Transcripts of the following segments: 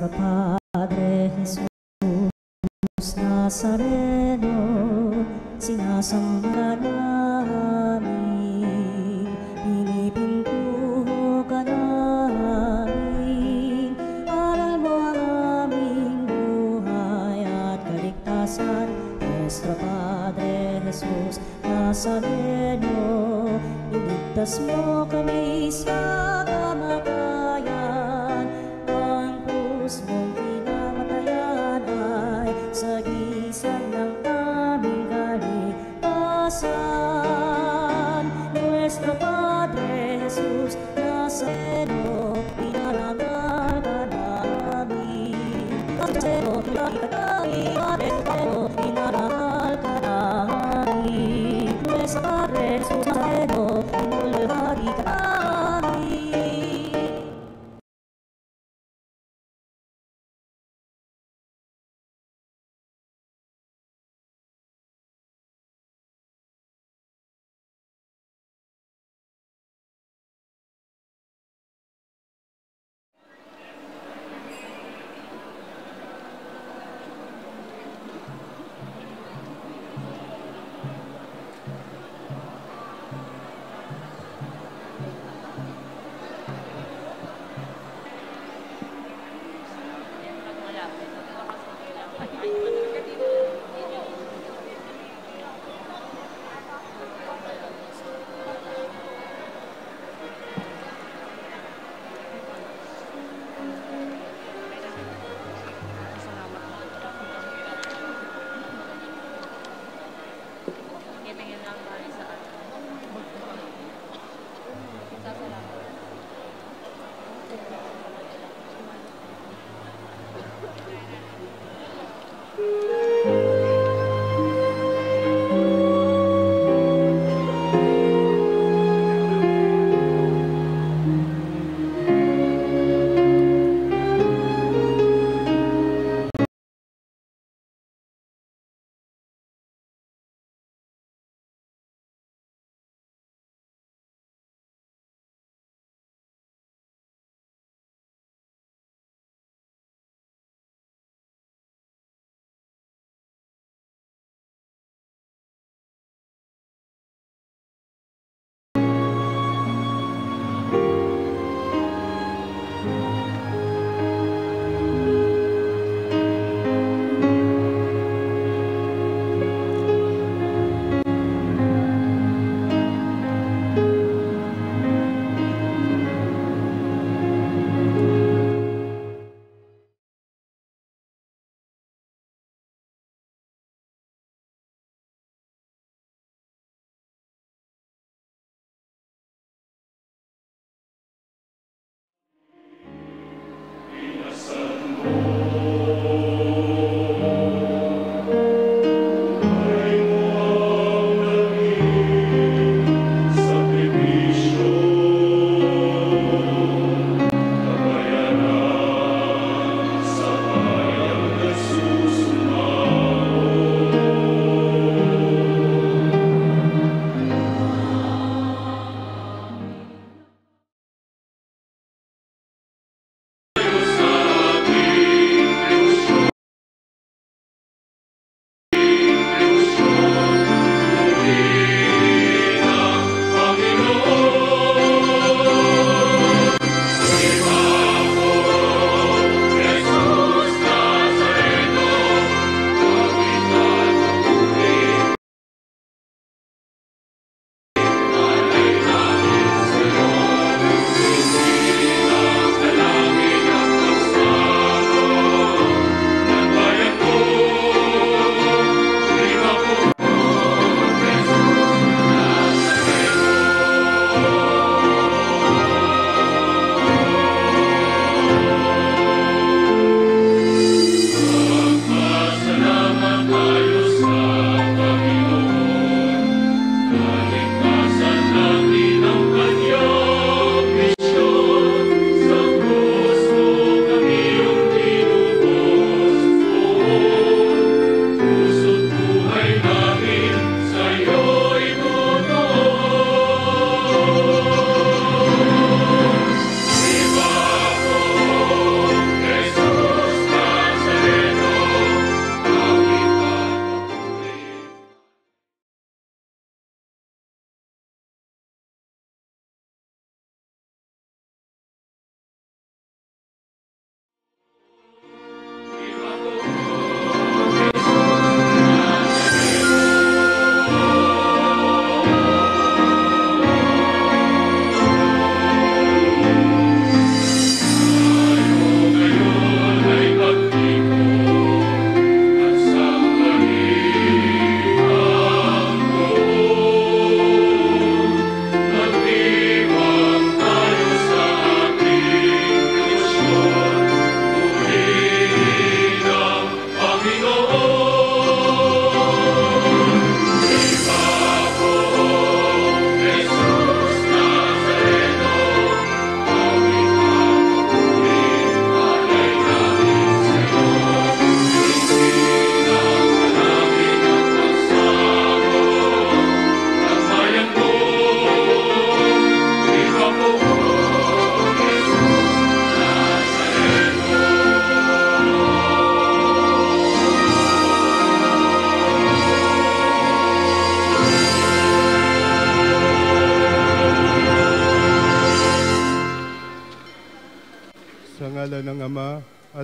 Nuestro Padre Jesús Nazareno, sinasamba namin, pinipintuho ka namin. Aral mo ang aming buhay at kaligtasan. Nuestro Padre Jesús Nazareno, iligtas mo kami sa kamatayan. Ang krus mong pinamatayan ay sagisag ng aming kaligtasan. Nuestro Padre Jesus Nazareno, pinarangal ka namin. Nazareno, pinarangal ka namin. Nuestro Padre Jesus Nazareno, pinulhari ka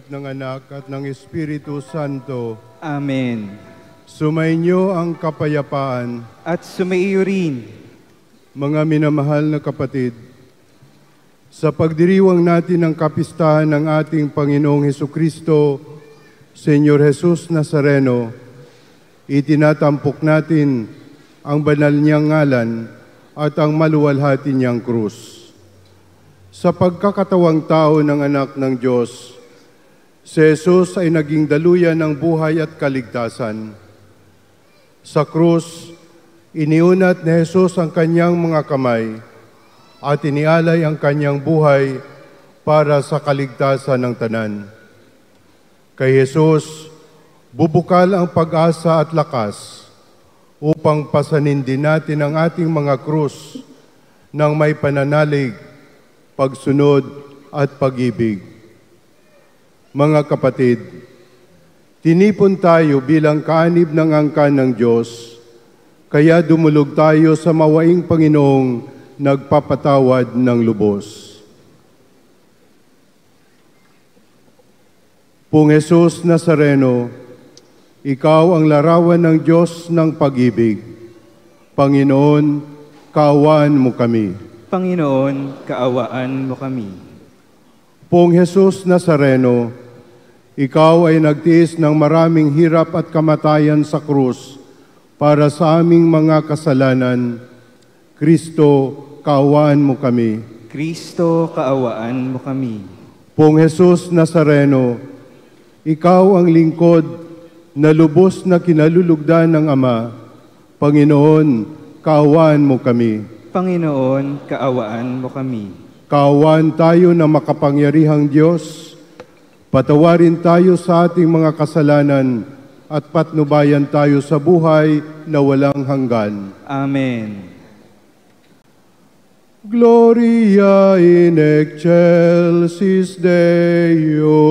at ng Anak at ng Espiritu Santo. Amen. Sumainyo ang kapayapaan. At sumaiyo rin. Mga minamahal na kapatid, sa pagdiriwang natin ng kapistahan ng ating Panginoong Hesukristo, Senyor Jesus Nazareno, itinatampok natin ang banal niyang ngalan at ang maluwalhati niyang krus. Sa pagkakatawang tao ng anak ng Diyos, si Jesus ay naging daluyan ng buhay at kaligtasan. Sa krus, iniunat ni Jesus ang kanyang mga kamay at inialay ang kanyang buhay para sa kaligtasan ng tanan. Kay Jesus, bubukal ang pag-asa at lakas upang pasanin din natin ang ating mga krus ng may pananalig, pagsunod at pag-ibig. Mga kapatid, tinipon tayo bilang kaanib ng angkan ng Diyos, kaya dumulog tayo sa mawaing Panginoong nagpapatawad ng lubos. Pong Jesus Nazareno, ikaw ang larawan ng Diyos ng pag-ibig. Panginoon, kaawaan mo kami. Panginoon, kaawaan mo kami. Pong Jesus Nazareno, ikaw ay nagtiis ng maraming hirap at kamatayan sa krus para sa aming mga kasalanan. Kristo, kaawaan mo kami. Kristo, kaawaan mo kami. Pong Jesus Nazareno, ikaw ang lingkod na lubos na kinalulugdan ng Ama. Panginoon, kaawaan mo kami. Panginoon, kaawaan mo kami. Kaawaan tayo na makapangyarihang Diyos. Patawarin tayo sa ating mga kasalanan at patnubayan tayo sa buhay na walang hanggan. Amen. Gloria in excelsis Deo.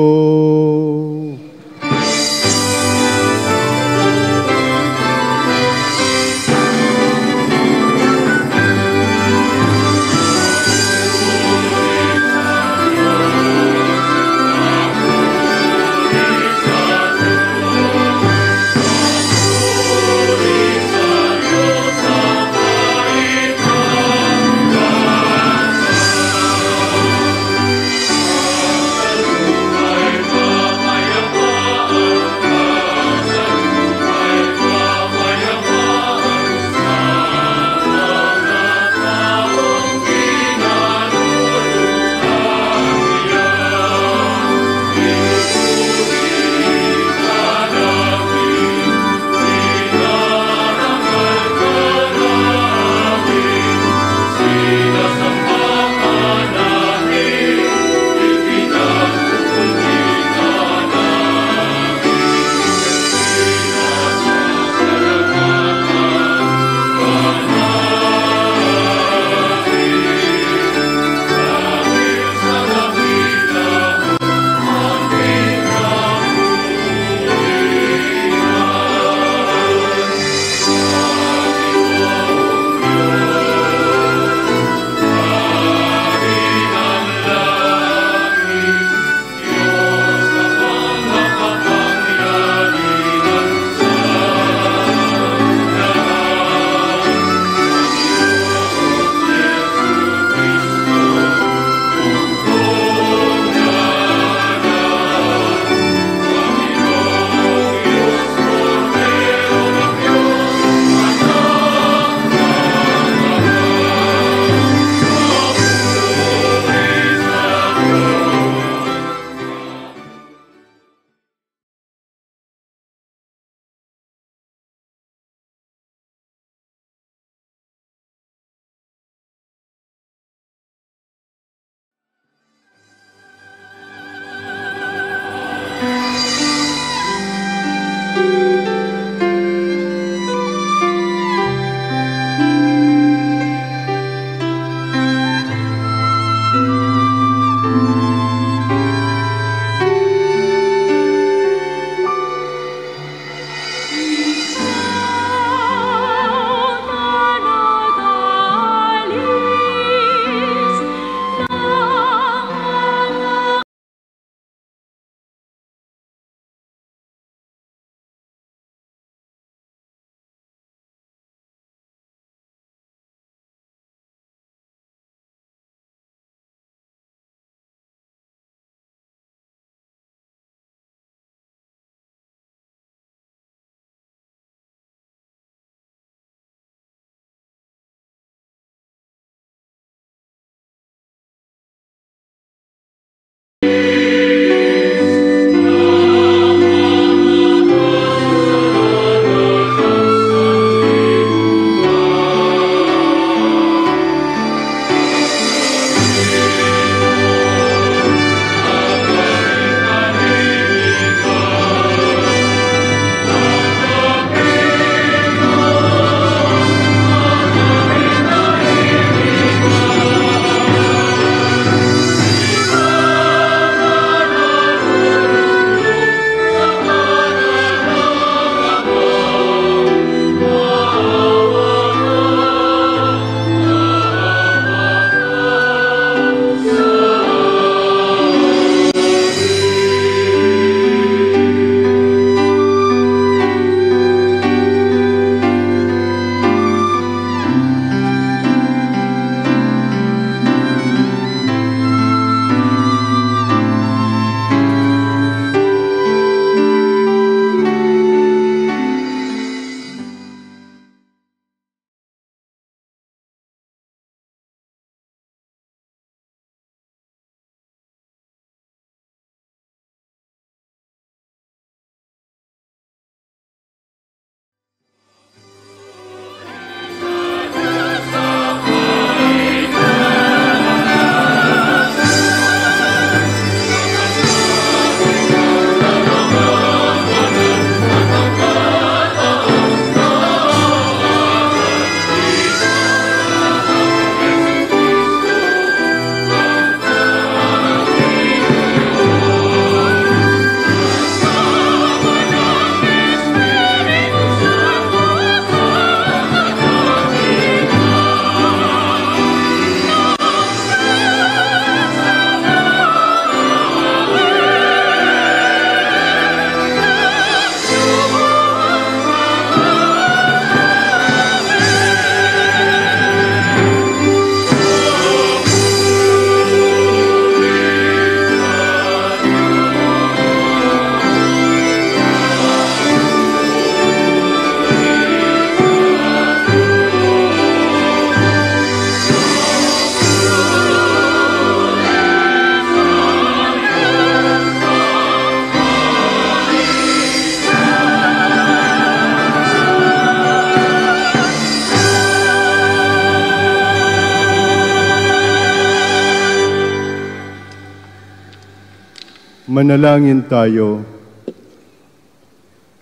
Manalangin tayo.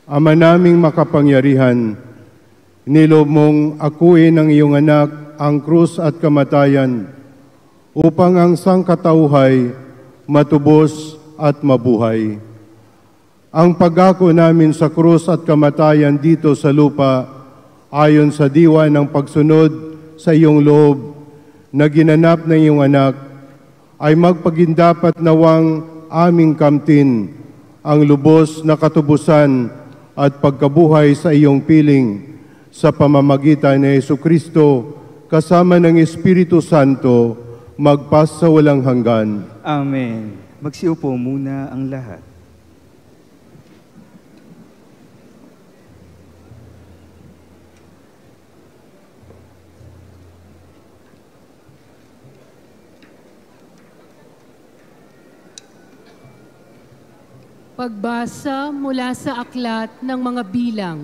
Ama naming makapangyarihan, nilob mong akuin ng iyong anak ang krus at kamatayan upang ang sangkatauhay matubos at mabuhay. Ang pag-ako namin sa krus at kamatayan dito sa lupa ayon sa diwa ng pagsunod sa iyong loob na ginanap ng iyong anak ay magpagindapat nawang aming kamtin ang lubos na katubusan at pagkabuhay sa iyong piling sa pamamagitan ni Jesucristo kasama ng Espiritu Santo magpas sa walang hanggan. Amen. Magsiupo muna ang lahat. Pagbasa mula sa aklat ng mga bilang.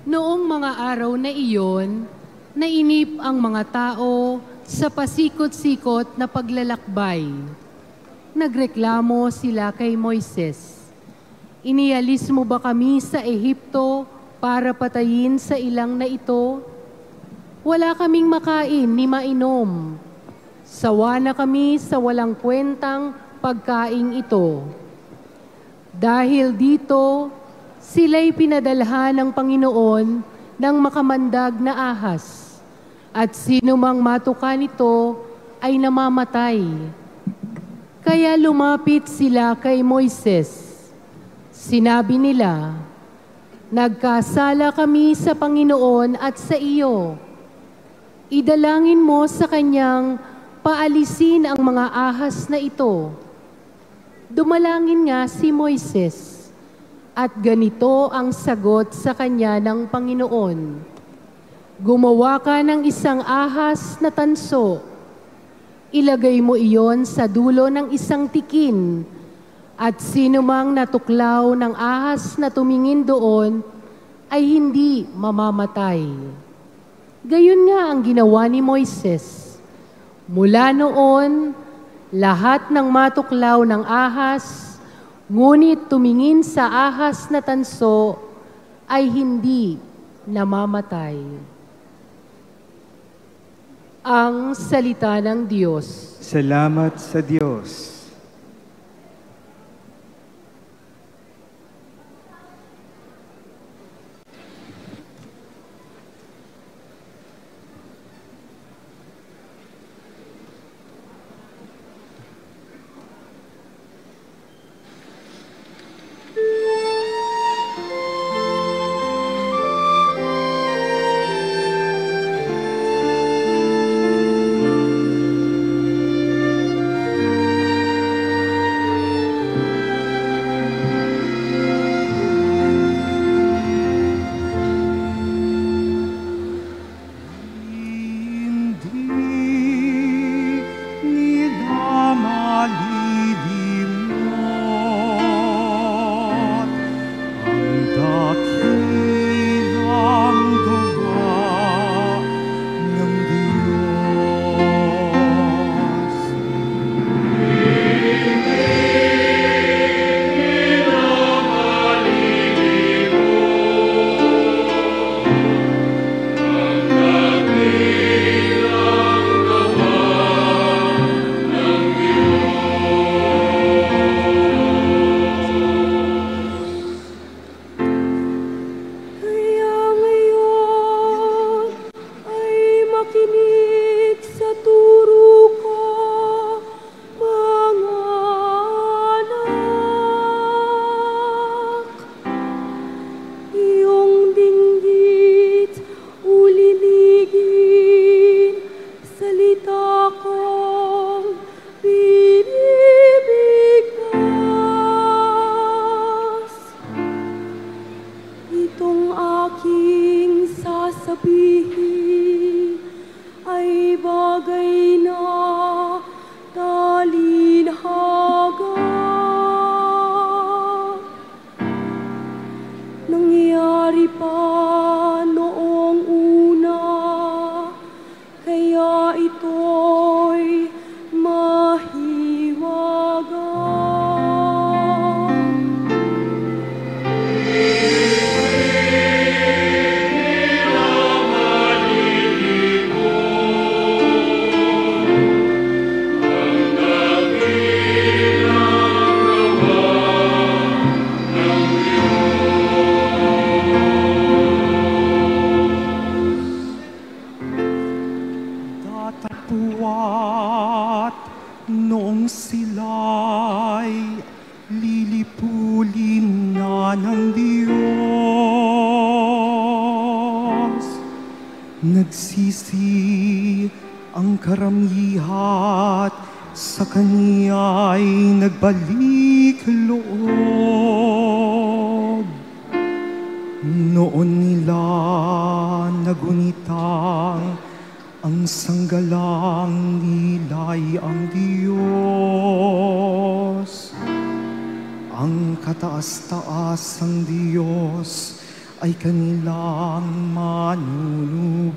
Noong mga araw na iyon, nainip ang mga tao sa pasikot-sikot na paglalakbay. Nagreklamo sila kay Moises. Inialis mo ba kami sa Ehipto para patayin sa ilang na ito? Wala kaming makain ni mainom. Sawa na kami sa walang kwentang pagkaing ito. Dahil dito, sila'y pinadalhan ng Panginoon ng makamandag na ahas, at sino mang matuka nito ay namamatay. Kaya lumapit sila kay Moises. Sinabi nila, "Nagkasala kami sa Panginoon at sa iyo. Idalangin mo sa kanyang paalisin ang mga ahas na ito." Dumalangin nga si Moises, at ganito ang sagot sa kanya ng Panginoon. "Gumawa ka ng isang ahas na tanso. Ilagay mo iyon sa dulo ng isang tikin, at sino mang natuklaw ng ahas na tumingin doon ay hindi mamamatay." Gayon nga ang ginawa ni Moises. Mula noon, lahat ng matuklaw ng ahas, ngunit tumingin sa ahas na tanso, ay hindi namamatay. Ang salita ng Diyos. Salamat sa Diyos. ito'y mahiwaga. Diyos. Nagsisi ang karamihat, sa Kaniya'y nagbalik loob. Noon nila nagunitang ang sanggalang nila'y ang Diyos. Ang kataas-taasang Diyos ay kanilang manunubos.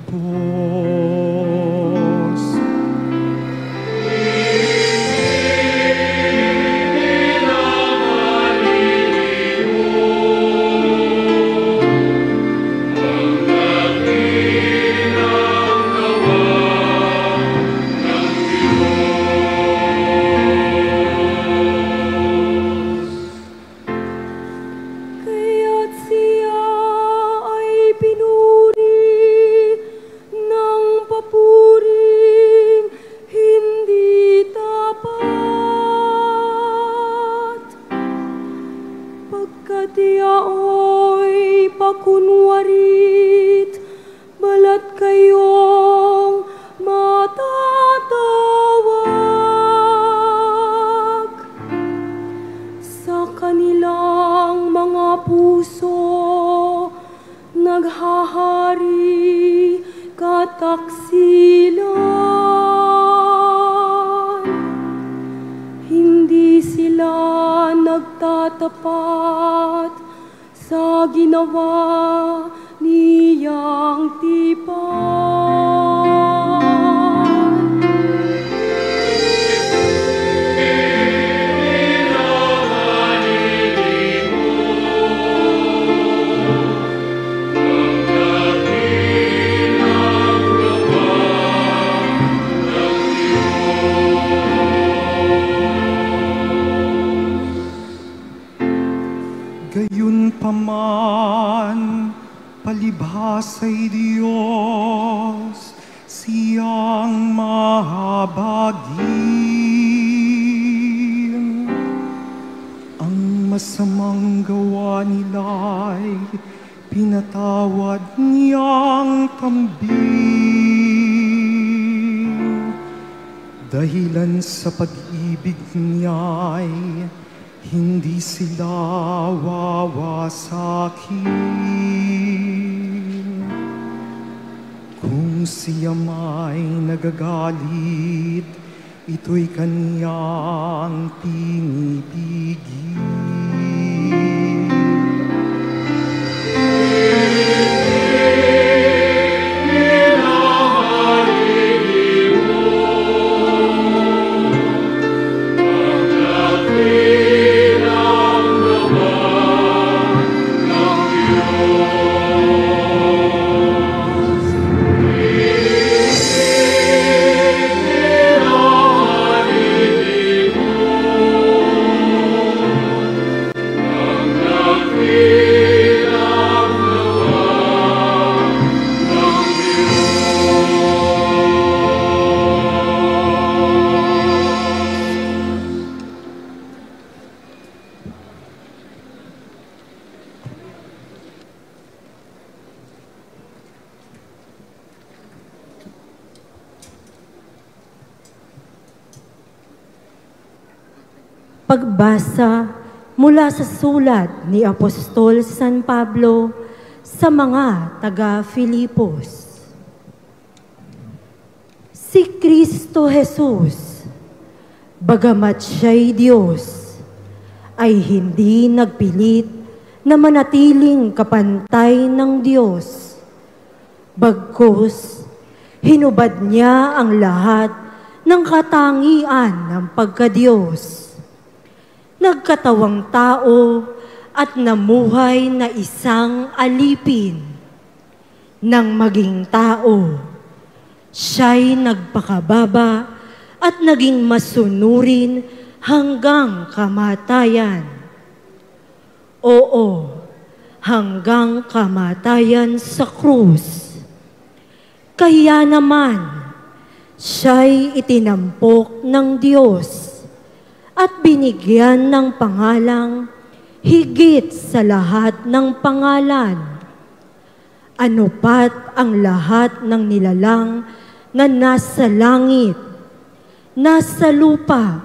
Gayunpaman, palibhasa'y Diyos, siyang mahabagin. Ang masamang gawa nila'y pinatawad niyang tambing. Dahilan sa pag-ibig niya'y hindi sila wawasakin. Kung siya may nagagalit, ito'y kaniyang pinipigil. Pagbasa mula sa sulat ni Apostol San Pablo sa mga taga-Filipos. Si Kristo Jesus, bagamat siya'y Diyos, ay hindi nagpilit na manatiling kapantay ng Diyos. Bagkus, hinubad niya ang lahat ng katangian ng pagka-Diyos. Nagkatawang tao at namuhay na isang alipin. Nang maging tao, siya'y nagpakababa at naging masunurin hanggang kamatayan. Oo, hanggang kamatayan sa krus. Kaya naman, siya'y itinampok ng Diyos at binigyan ng pangalang higit sa lahat ng pangalan. Ano pat ang lahat ng nilalang na nasa langit, nasa lupa,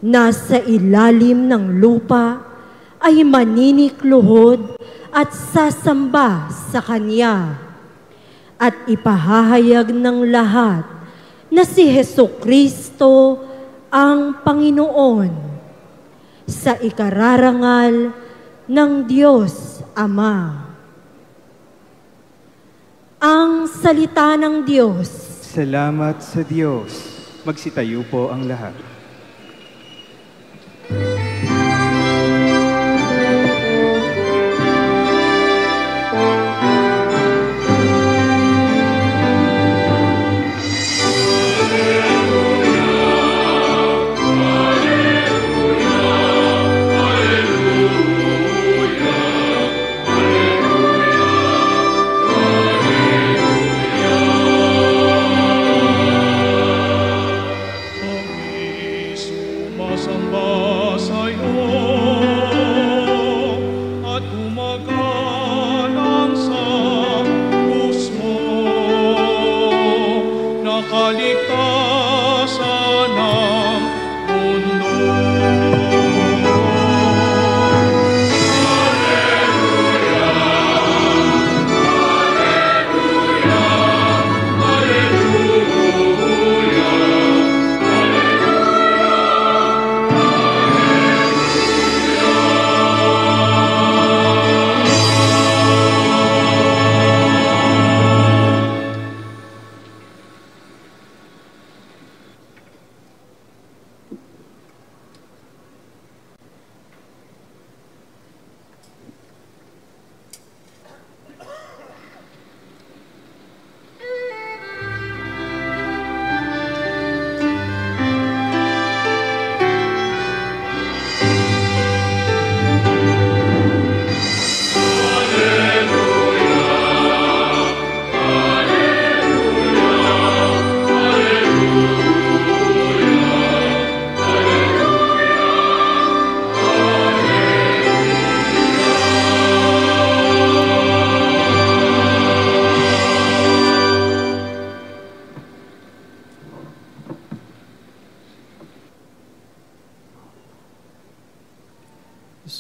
nasa ilalim ng lupa, ay maninikluhod at sasamba sa Kanya. At ipahahayag ng lahat na si Hesukristo ang Panginoon sa ikararangal ng Diyos Ama. Ang salita ng Diyos. Salamat sa Diyos. Magsitayo po ang lahat.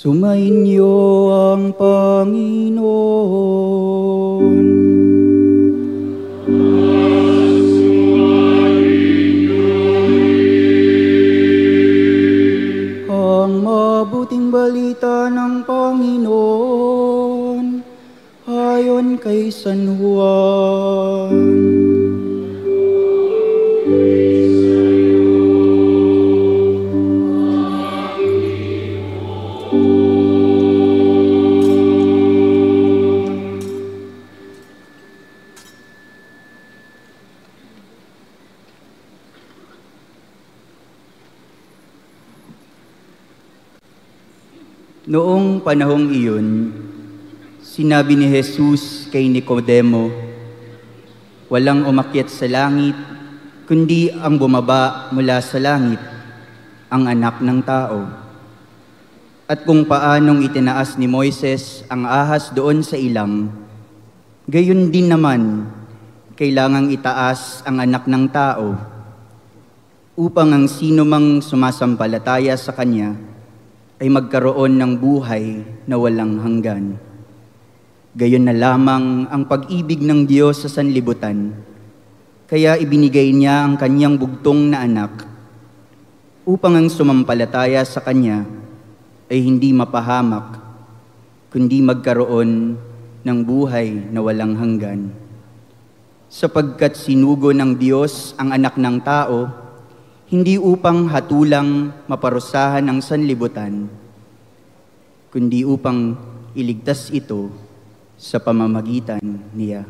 Sumainyo ang Panginoon. Ang mabuting balita ng Panginoon ayon kay San Juan. Noong panahong iyon, sinabi ni Jesus kay Nicodemo, walang umakyat sa langit, kundi ang bumaba mula sa langit, ang anak ng tao. At kung paanong itinaas ni Moises ang ahas doon sa ilang, gayon din naman, kailangang itaas ang anak ng tao, upang ang sino mang sumasampalataya sa Kanya, ay magkaroon ng buhay na walang hanggan. Gayon na lamang ang pag-ibig ng Diyos sa sanlibutan, kaya ibinigay niya ang Kanyang bugtong na anak, upang ang sumampalataya sa Kanya ay hindi mapahamak, kundi magkaroon ng buhay na walang hanggan. Sapagkat sinugo ng Diyos ang anak ng tao, hindi upang hatulang maparusahan ang sanlibutan, kundi upang iligtas ito sa pamamagitan niya.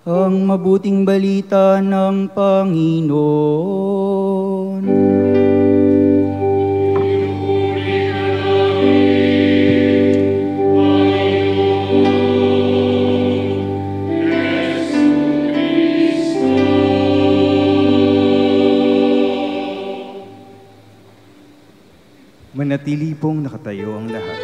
Ang mabuting balita ng Panginoon. pong nakatayo ang lahat.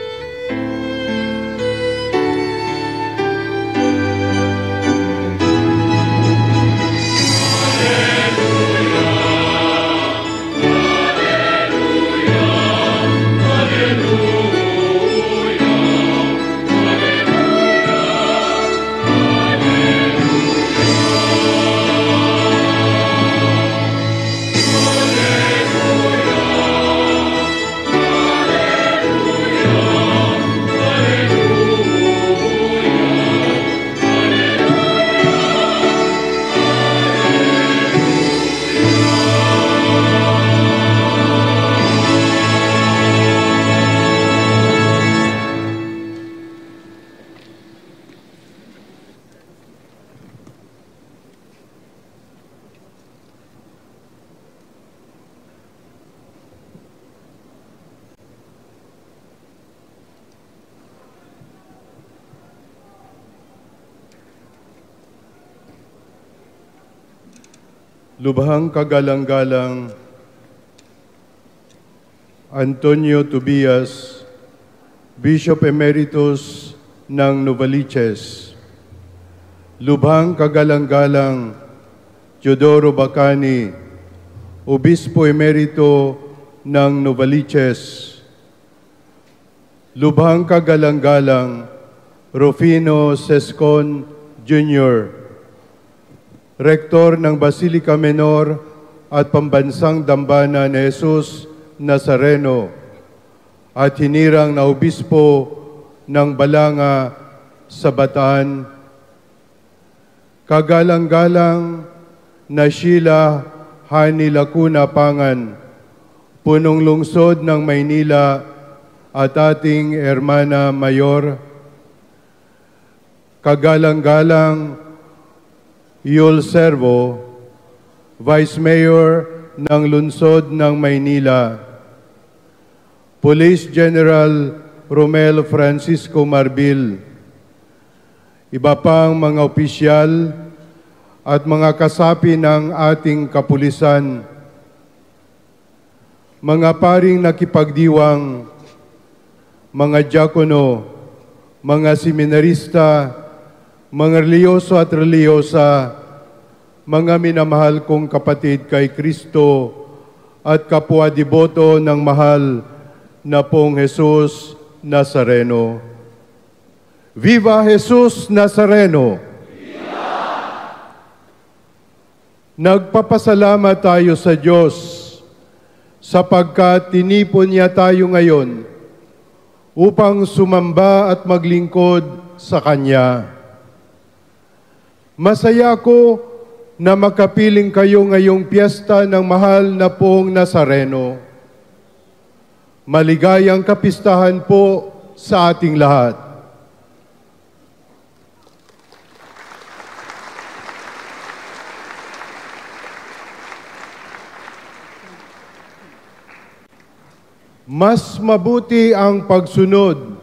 Lubhang kagalang-galang Antonio Tobias, Bishop Emeritus ng Novaliches. Lubhang kagalang-galang Teodoro Bacani, Obispo Emerito ng Novaliches. Lubhang kagalang-galang Rufino Sescon Jr., Rektor ng Basilica Menor at Pambansang Dambana ni Jesus Nazareno at hinirang na obispo ng Balanga sa Bataan. Kagalang-galang na Sheila Hani Lacuna Pangan, punong lungsod ng Maynila at ating Hermana Mayor. Kagalang-galang Yul Servo, Vice Mayor ng Lungsod ng Maynila. Police General Romel Francisco Marbil, iba pang mga opisyal at mga kasapi ng ating kapulisan, mga paring nakipagdiwang, mga diakono, mga seminarista, mga reliyoso at reliyosa, mga minamahal kong kapatid kay Kristo at kapwa deboto ng mahal na pong Jesus Nazareno. Viva Jesus Nazareno! Viva! Nagpapasalamat tayo sa Diyos sapagkat tinipon niya tayo ngayon upang sumamba at maglingkod sa Kanya. Masaya ako na makapiling kayo ngayong piyesta ng mahal na pong Nazareno. Maligayang kapistahan po sa ating lahat. Mas mabuti ang pagsunod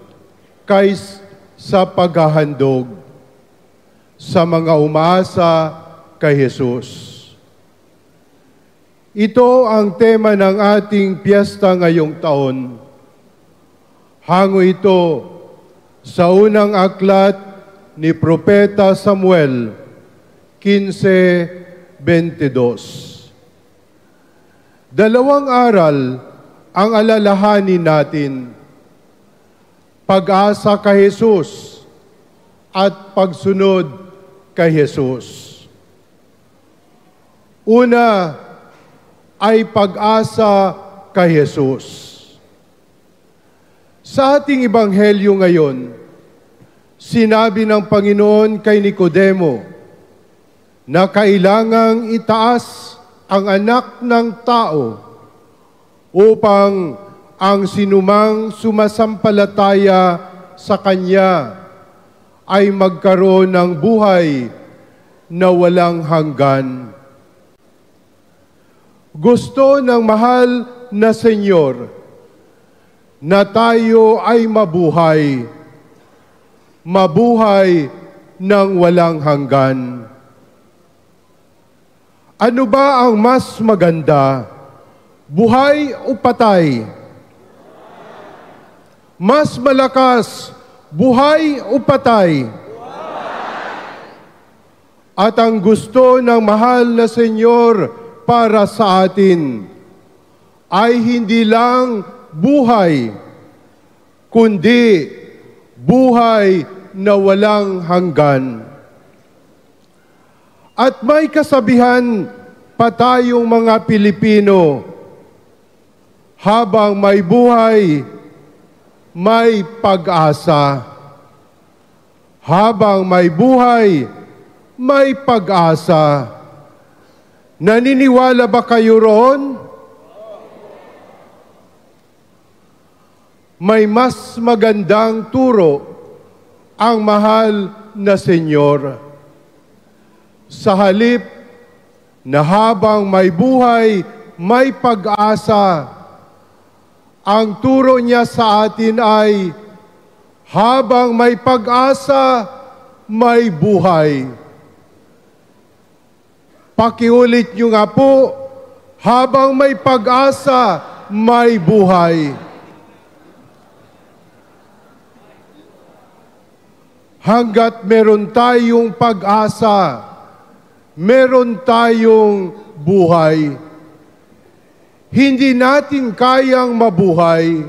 kaysa paghahandog sa mga umaasa kay Jesus. Ito ang tema ng ating piyesta ngayong taon. Hango ito sa unang aklat ni Propeta Samuel 15:22. Dalawang aral ang alalahanin natin: pag-asa kay Jesus at pagsunod kay Jesus. Una ay pag-asa kay Jesus. Sa ating ebanghelyo ngayon, sinabi ng Panginoon kay Nicodemo na kailangang itaas ang anak ng tao upang ang sinumang sumasampalataya sa Kanya ay magkaroon ng buhay na walang hanggan. Gusto ng mahal na Senyor na tayo ay mabuhay, mabuhay ng walang hanggan. Ano ba ang mas maganda? Buhay o patay? mas malakas, buhay o patay. At ang gusto ng mahal na Senyor para sa atin ay hindi lang buhay, kundi buhay na walang hanggan. At may kasabihan pa tayong mga Pilipino, habang may buhay, may pag-asa. Habang may buhay, may pag-asa. Naniniwala ba kayo roon? May mas magandang turo ang mahal na Senyor. Sa halip na habang may buhay, may pag-asa, ang turo niya sa atin ay habang may pag-asa, may buhay. Pakiulit niyo nga po, habang may pag-asa, may buhay. Hanggat meron tayong pag-asa, meron tayong buhay. Hindi natin kayang mabuhay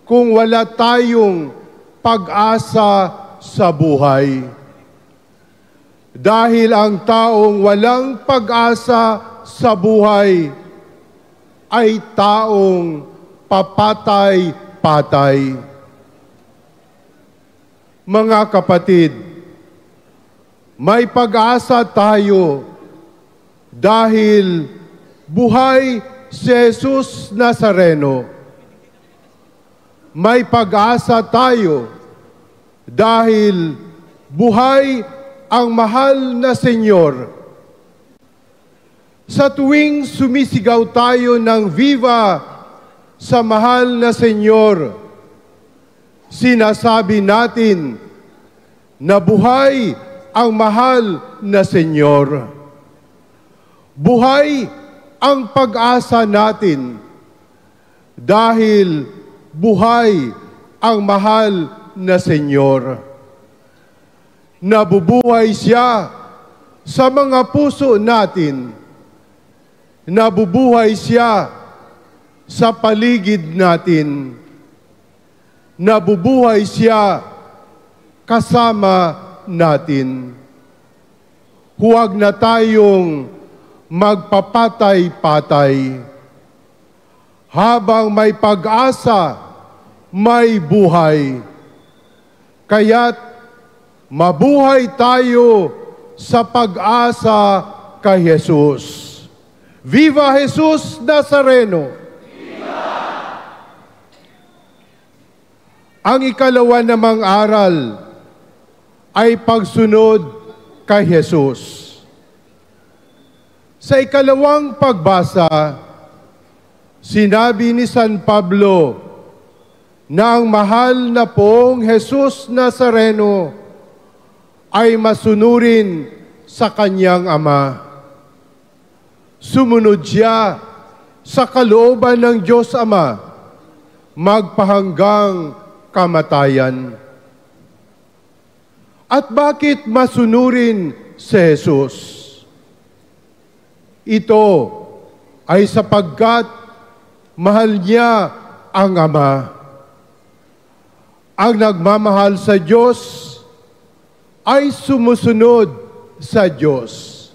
kung wala tayong pag-asa sa buhay. Dahil ang taong walang pag-asa sa buhay ay taong papatay-patay. Mga kapatid, may pag-asa tayo dahil buhay si Jesus Nazareno. May pag-asa tayo dahil buhay ang mahal na Senyor. Sa tuwing sumisigaw tayo ng Viva sa mahal na Senyor, sinasabi natin na buhay ang mahal na Senyor. Buhay ang pag-asa natin dahil buhay ang mahal na Senyor. Nabubuhay siya sa mga puso natin. Nabubuhay siya sa paligid natin. Nabubuhay siya kasama natin. Huwag na tayong magpapatay-patay. Habang may pag-asa, may buhay. Kaya't mabuhay tayo sa pag-asa kay Jesus. Viva Jesus Nazareno! Viva! Ang ikalawa namang aral ay pagsunod kay Jesus. Sa ikalawang pagbasa, sinabi ni San Pablo na ang mahal na pong Jesus Nazareno ay masunurin sa kanyang Ama. Sumunod siya sa kalooban ng Diyos Ama, magpahanggang kamatayan. At bakit masunurin si Jesus? Ito ay sapagkat mahal niya ang Ama. Ang nagmamahal sa Diyos ay sumusunod sa Diyos.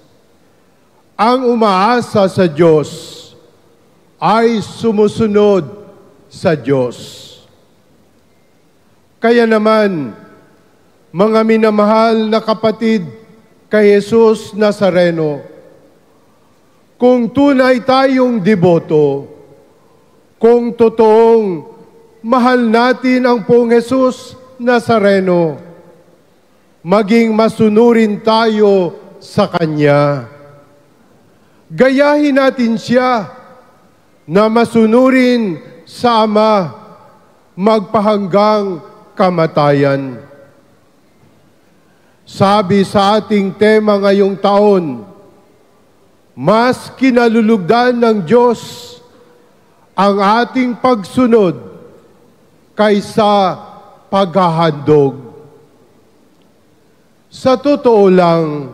Ang umaasa sa Diyos ay sumusunod sa Diyos. Kaya naman, mga minamahal na kapatid kay Jesus Nazareno, kung tunay tayong deboto, kung totoong mahal natin ang pong Jesus Nazareno, maging masunurin tayo sa Kanya. Gayahin natin siya na masunurin sa Ama magpahanggang kamatayan. Sabi sa ating tema ngayong taon, mas kinalulugdan ng Diyos ang ating pagsunod kaysa paghahandog. Sa totoo lang,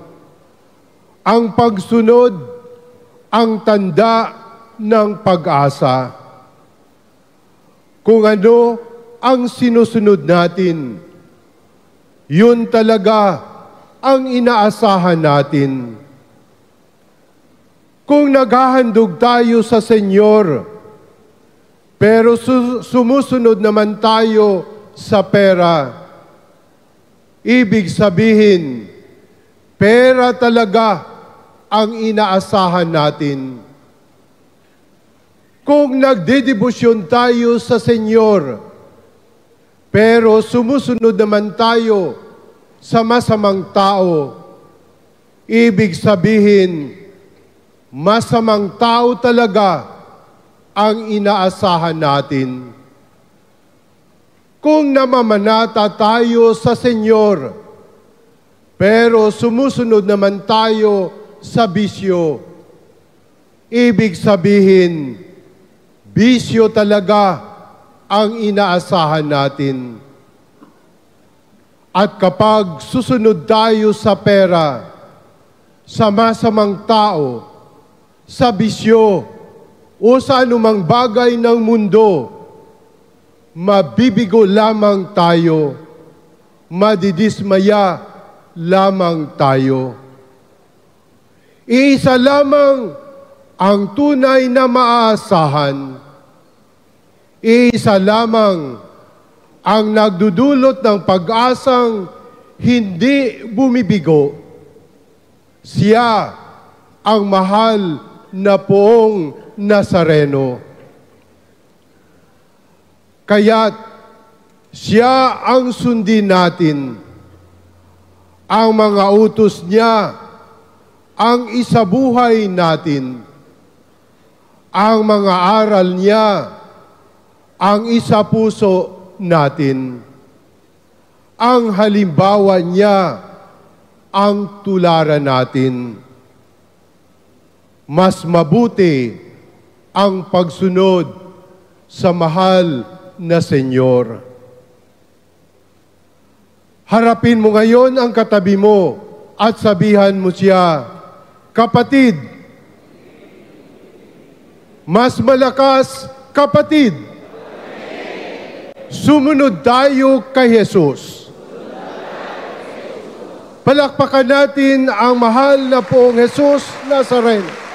ang pagsunod ang tanda ng pag-asa. Kung ano ang sinusunod natin, yun talaga ang inaasahan natin. Kung naghahandog tayo sa Senyor, pero sumusunod naman tayo sa pera, ibig sabihin, pera talaga ang inaasahan natin. Kung nagdedebosyon tayo sa Senyor, pero sumusunod naman tayo sa masamang tao, ibig sabihin, masamang tao talaga ang inaasahan natin. Kung namamanata tayo sa Senyor, pero sumusunod naman tayo sa bisyo, ibig sabihin, bisyo talaga ang inaasahan natin. At kapag susunod tayo sa pera, sa masamang tao, sa bisyo, o sa anumang bagay ng mundo, mabibigo lamang tayo, madidismaya lamang tayo. Iisa lamang ang tunay na maaasahan. Iisa lamang ang nagdudulot ng pag-asang hindi bumibigo. Siya ang mahal na Poong Nazareno. Kaya't siya ang sundin natin. Ang mga utos niya ang isabuhay natin. Ang mga aral niya ang isapuso natin. Ang halimbawa niya ang tularan natin. Mas mabuti ang pagsunod sa mahal na Senyor. Harapin mo ngayon ang katabi mo at sabihan mo siya, kapatid, mas malakas, kapatid, sumunod tayo kay Jesus. Palakpakan natin ang mahal na Poong Jesus Nazareno.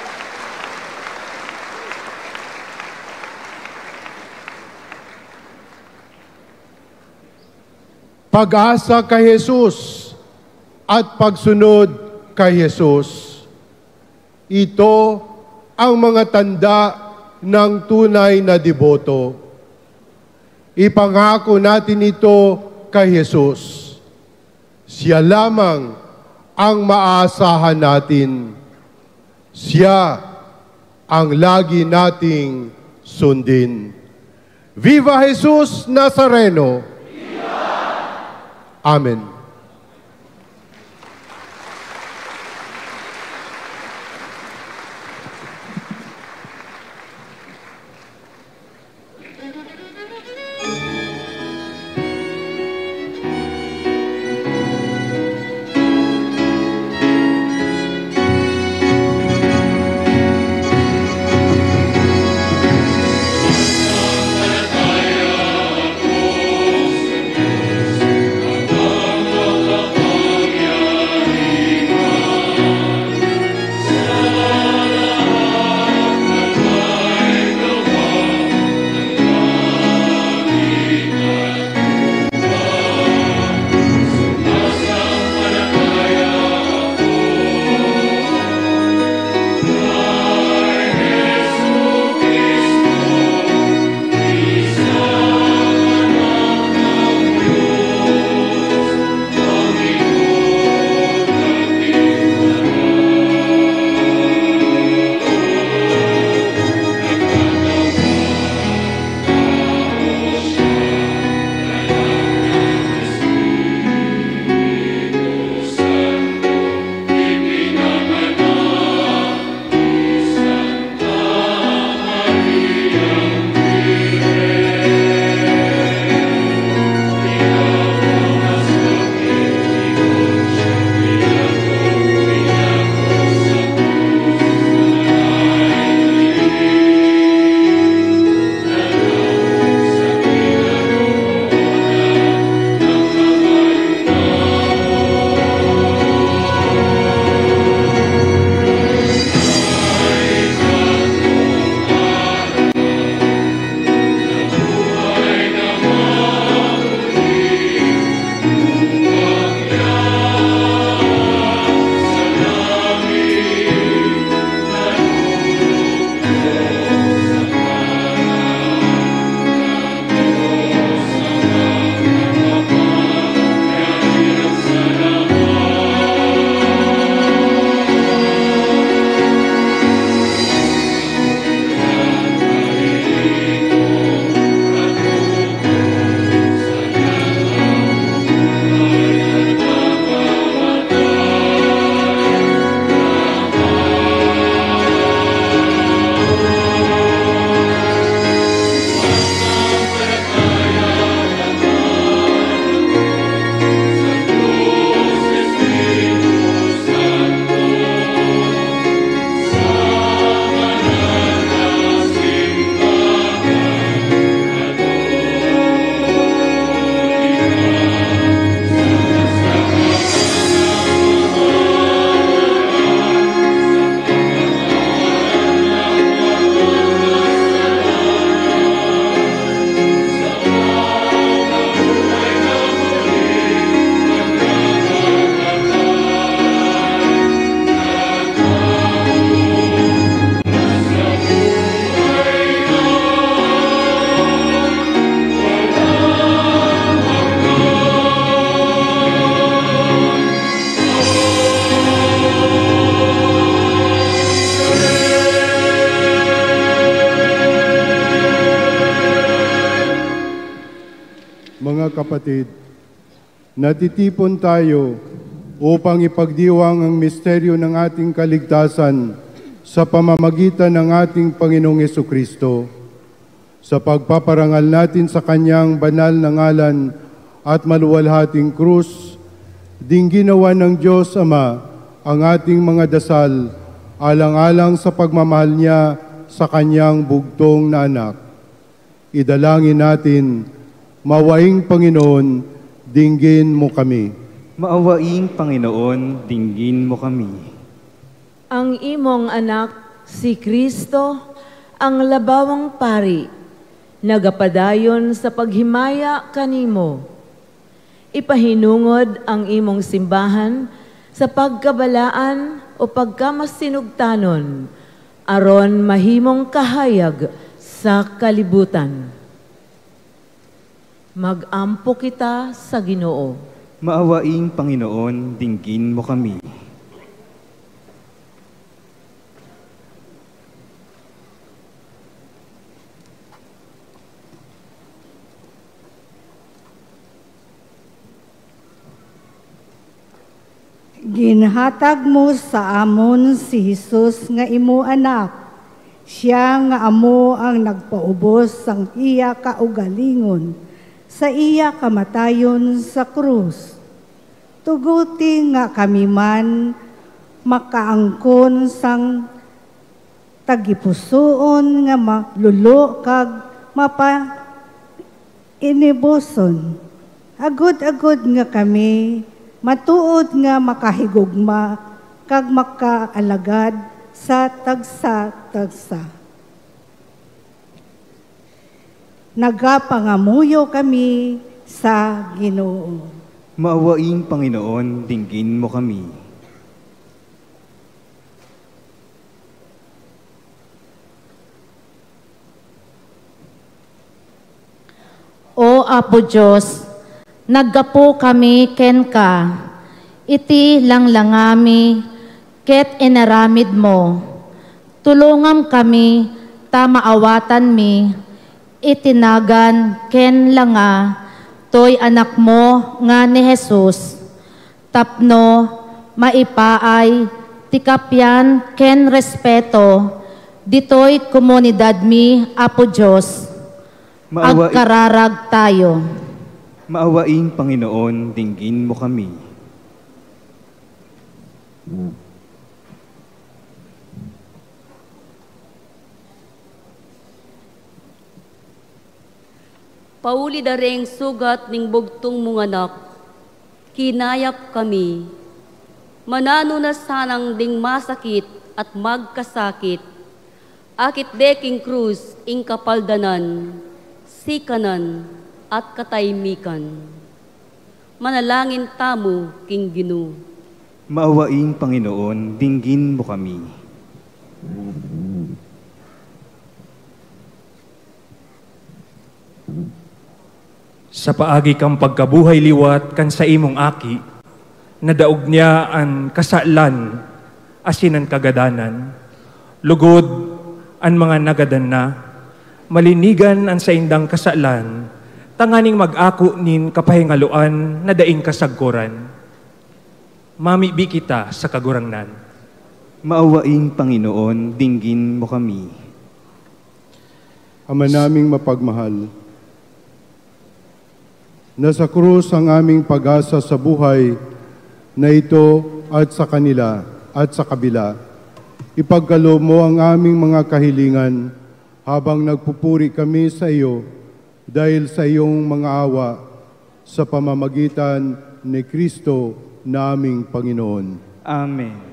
Pag-asa kay Jesus at pagsunod kay Jesus. Ito ang mga tanda ng tunay na deboto. Ipangako natin ito kay Jesus. Siya lamang ang maaasahan natin. Siya ang lagi nating sundin. Viva Jesus Nazareno! Amen. Ang kapatid, natitipon tayo upang ipagdiwang ang misteryo ng ating kaligtasan sa pamamagitan ng ating Panginoong Hesukristo. Sa pagpaparangal natin sa Kanyang banal na ngalan at maluwalhating krus, ding ginawa ng Diyos Ama ang ating mga dasal alang-alang sa pagmamahal niya sa Kanyang bugtong na anak. Idalangin natin, mawaing Panginoon, dinggin mo kami. Maawaing Panginoon, dinggin mo kami. Ang imong anak, si Kristo, ang labawang pari, nagapadayon sa paghimaya kanimo. Ipahinungod ang imong simbahan sa pagkabalaan o pagkamasinugtanon, aron mahimong kahayag sa kalibutan. Mag-ampo kita sa Ginoo. Maawaing Panginoon, dinggin mo kami. Ginhatag mo sa amon si Jesus nga imo anak. Siya nga amo ang nagpaubos sang iya kaugalingon sa iya kamatayon sa krus. Tuguti nga kami man makaangkon sang tagipusoon nga malulo kag inibuson. Agod-agod nga kami matuod nga makahigugma kag makaalagad sa tagsa-tagsa. Nagapangamuyo kami sa Ginoo. Maawaing Panginoon, dinggin mo kami. O Apo Diyos, naggapo kami ken ka, iti langlangami, ket inaramid mo. Tulungam kami, tamaawatan mi, itinagan ken langa, toy anak mo nga ni Jesus. Tapno, maipaay, tikapyan ken respeto, ditoy komunidad mi, Apo Diyos. Agkararag tayo. Maawaing Panginoon, dinggin mo kami. Pauli dareng sugat ning bugtong mong anak, kinayap kami. Manano na sanang ding masakit at magkasakit, akit deking krus ing kapaldanan, sikanan at kataymikan. Manalangin tamo king Ginoo. Maawaing Panginoon, dinggin mo kami. Sa paagi kang pagkabuhay liwat kan sa imong aki, nadaog niya ang kasalan, asinan kagadanan, lugod ang mga nagadan na, malinigan ang sa indang kasalan, tanganing mag-ako nin kapahingaluan na daing kasagkuran. Mamibi kita sa kagurangnan. Maawaing Panginoon, dinggin mo kami. Ama naming mapagmahal, nasa krus ang aming pag-asa sa buhay na ito at sa kanila at sa kabila. Ipagkaloob mo ang aming mga kahilingan habang nagpupuri kami sa iyo dahil sa iyong mga awa sa pamamagitan ni Kristo na aming Panginoon. Amen.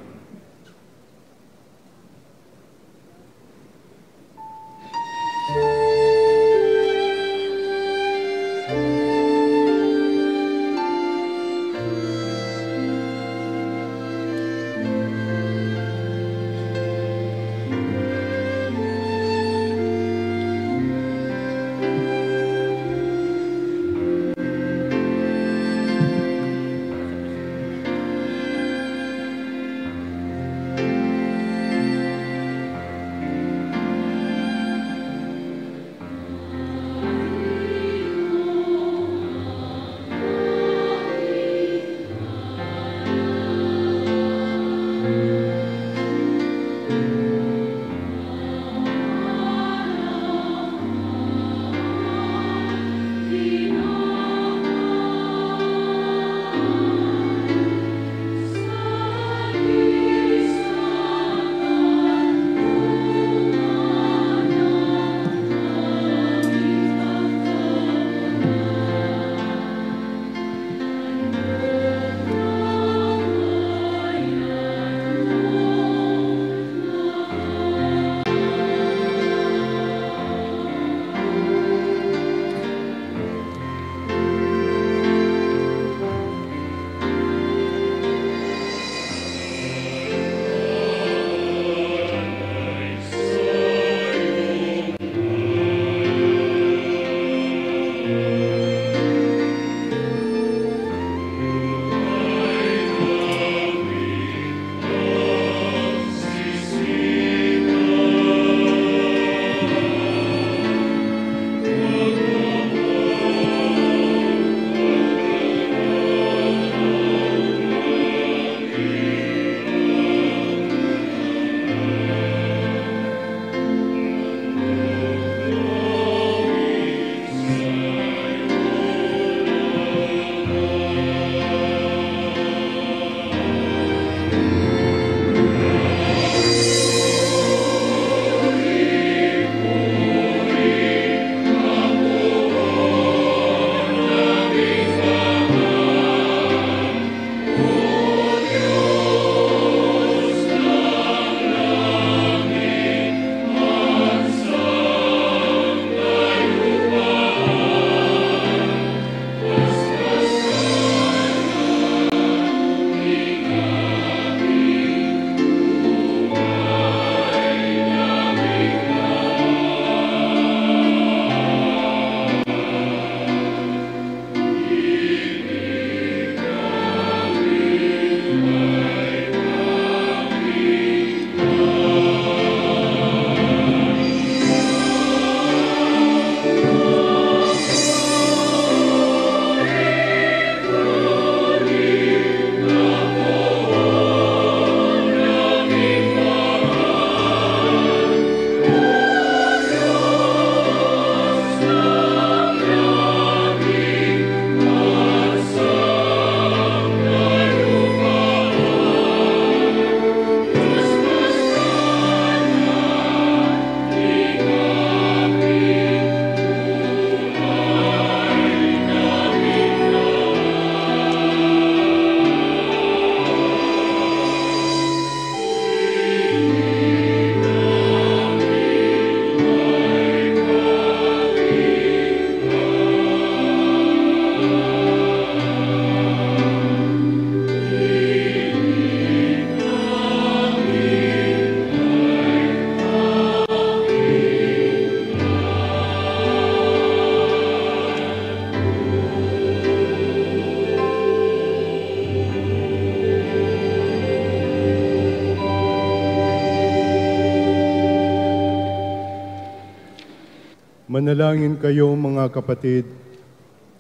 Manalangin kayo mga kapatid,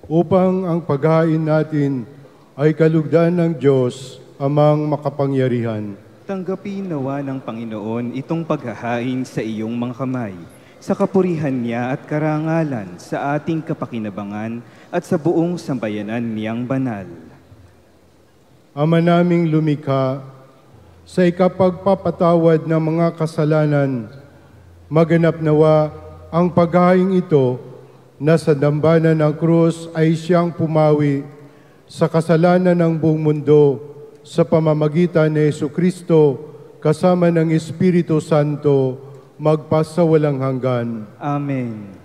upang ang paghain natin ay kalugdan ng Diyos amang makapangyarihan. Tanggapin nawa ng Panginoon itong paghahain sa iyong mga kamay, sa kapurihan niya at karangalan sa ating kapakinabangan at sa buong sambayanan niyang banal. Ama naming lumikha, sa ikapagpapatawad ng mga kasalanan, maganap nawa ang paghahain ito na sa dambana ng krus ay siyang pumawi sa kasalanan ng buong mundo sa pamamagitan ni Jesucristo kasama ng Espiritu Santo magpasawalang hanggan. Amen.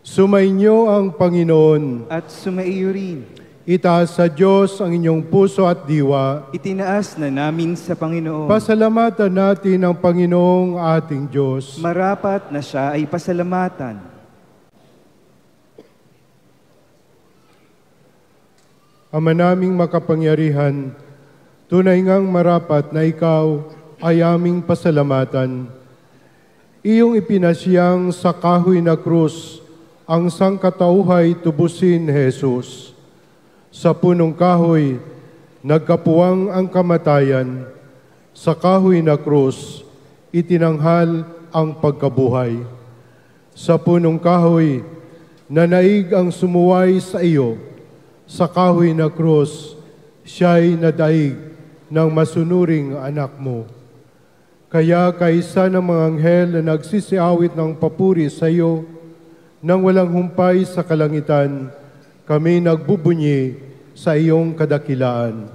Sumainyo ang Panginoon. At sumaiyo rin. Itaas sa Diyos ang inyong puso at diwa. Itinaas na namin sa Panginoon. Pasalamatan natin ang Panginoong ating Diyos. Marapat na siya ay pasalamatan. Ama naming makapangyarihan, tunay ngang marapat na ikaw ay aming pasalamatan. Iyong ipinasyang sa kahoy na krus ang sangkatauhay tubusin, Jesus. Sa punong kahoy, nagkapuwang ang kamatayan. Sa kahoy na krus, itinanghal ang pagkabuhay. Sa punong kahoy, nanaig ang sumuway sa iyo. Sa kahoy na krus, siya'y nadaig ng masunuring anak mo. Kaya kaysa ng mga anghel na nagsisiawit ng papuri sa iyo, nang walang humpay sa kalangitan, kami nagbubunyi sa iyong kadakilaan.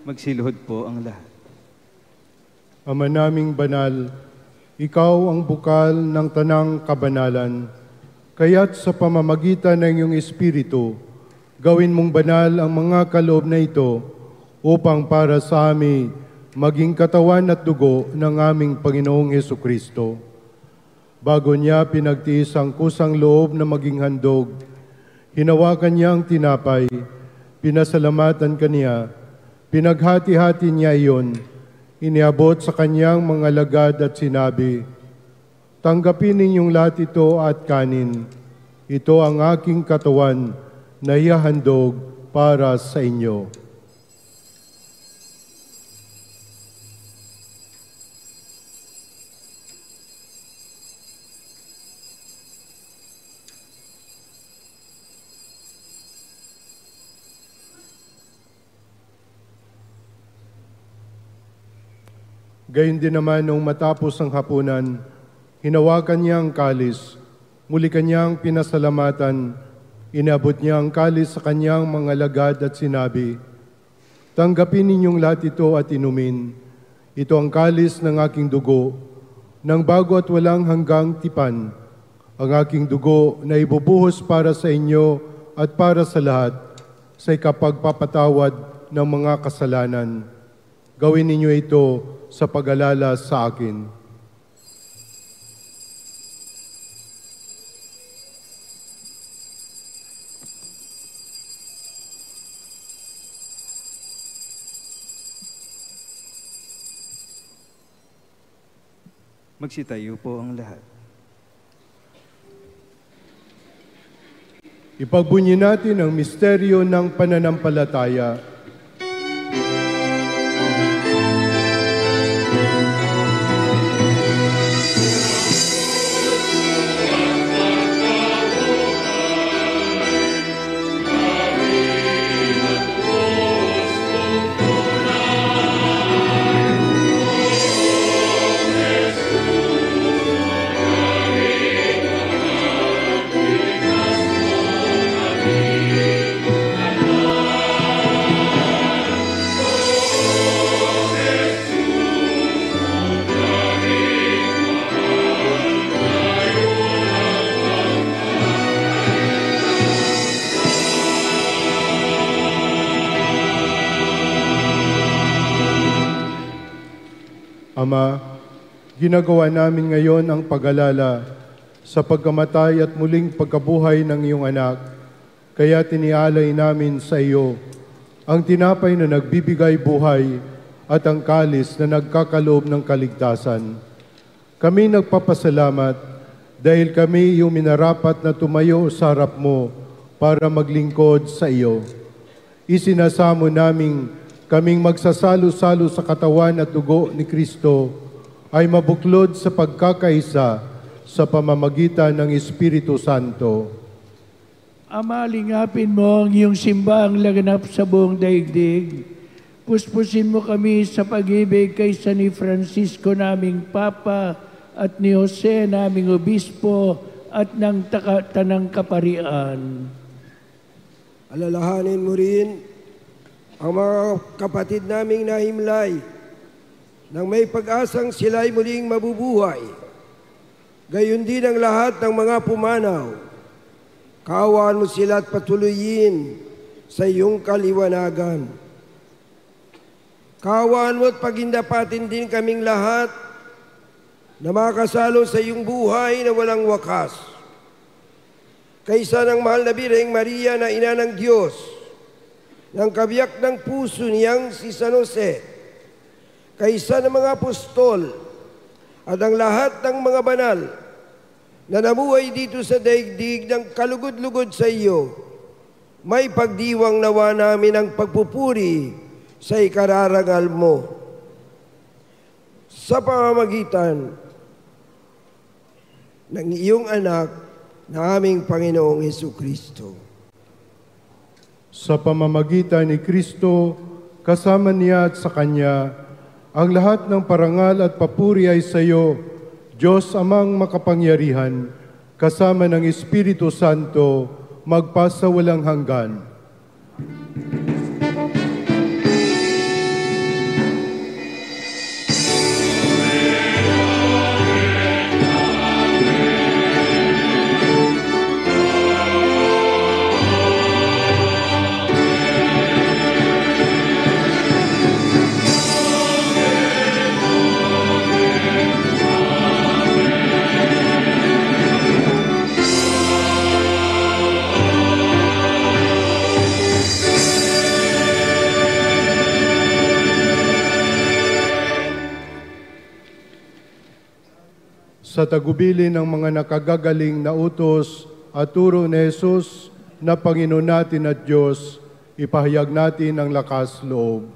Magsiluhod po ang lahat. Ama naming banal, ikaw ang bukal ng tanang kabanalan, kaya't sa pamamagitan ng iyong Espiritu, gawin mong banal ang mga kaloob na ito upang para sa amin maging katawan at dugo ng aming Panginoong Hesukristo. Bago niya pinagtiis ang kusang loob na maging handog, hinawakan niya ang tinapay, pinasalamatan kaniya, pinaghati-hati niya iyon, iniabot sa kanyang mga lagad at sinabi, "Tanggapin ninyong lahat ito at kanin. Ito ang aking katawan na ihahandog para sa inyo." Gayon din naman nung matapos ang hapunan, hinawakan niya ang kalis, muli kanyang pinasalamatan, inabot niya ang kalis sa kanyang mga lagad at sinabi, "Tanggapin ninyong lahat ito at inumin. Ito ang kalis ng aking dugo, ng bago at walang hanggang tipan, ang aking dugo na ibubuhos para sa inyo at para sa lahat sa ikapagpapatawad ng mga kasalanan. Gawin ninyo ito sa pag-alala sa akin. Magsitayo po ang lahat. Ipagbunyi natin ang misteryo ng pananampalataya. Ama, ginagawa namin ngayon ang pag-alala sa pagkamatay at muling pagkabuhay ng iyong anak, kaya tinialay namin sa iyo ang tinapay na nagbibigay buhay at ang kalis na nagkakaloob ng kaligtasan. Kami nagpapasalamat dahil kami iyong minarapat na tumayo sa harap mo para maglingkod sa iyo. Isinasamo namin kaming magsasalo-salo sa katawan at dugo ni Kristo ay mabuklod sa pagkakaisa sa pamamagitan ng Espiritu Santo. Ama, lingapin mo ang iyong simbaang laganap sa buong daigdig. Puspusin mo kami sa pag-ibig kay San Francisco naming Papa at ni Jose naming Obispo at ng Tanang Kaparian. Alalahanin mo rin ang mga kapatid naming nahimlay nang may pag-asang sila'y muling mabubuhay. Gayon din ang lahat ng mga pumanaw. Kaawaan mo sila at patuloyin sa iyong kaliwanagan. Kaawaan mo at pagindapatin din kaming lahat na makasalo sa iyong buhay na walang wakas. Kaysa ng mahal na Birheng Maria na ina ng Diyos, ng kabiyak ng puso niyang si San Jose, kaysa ng mga apostol at ang lahat ng mga banal na namuhay dito sa daigdig ng kalugod-lugod sa iyo, may pagdiwang nawa namin ang pagpupuri sa ikararangal mo. Sa pamamagitan ng iyong anak na aming Panginoong Hesukristo. Sa pamamagitan ni Kristo, kasama niya at sa Kanya, ang lahat ng parangal at papuri ay sa iyo, Diyos Amang makapangyarihan, kasama ng Espiritu Santo, magpasa walang hanggan. Sa tagubilin ng mga nakagagaling na utos at turo ni Jesus na Panginoon natin at Diyos, ipahayag natin ang lakas loob.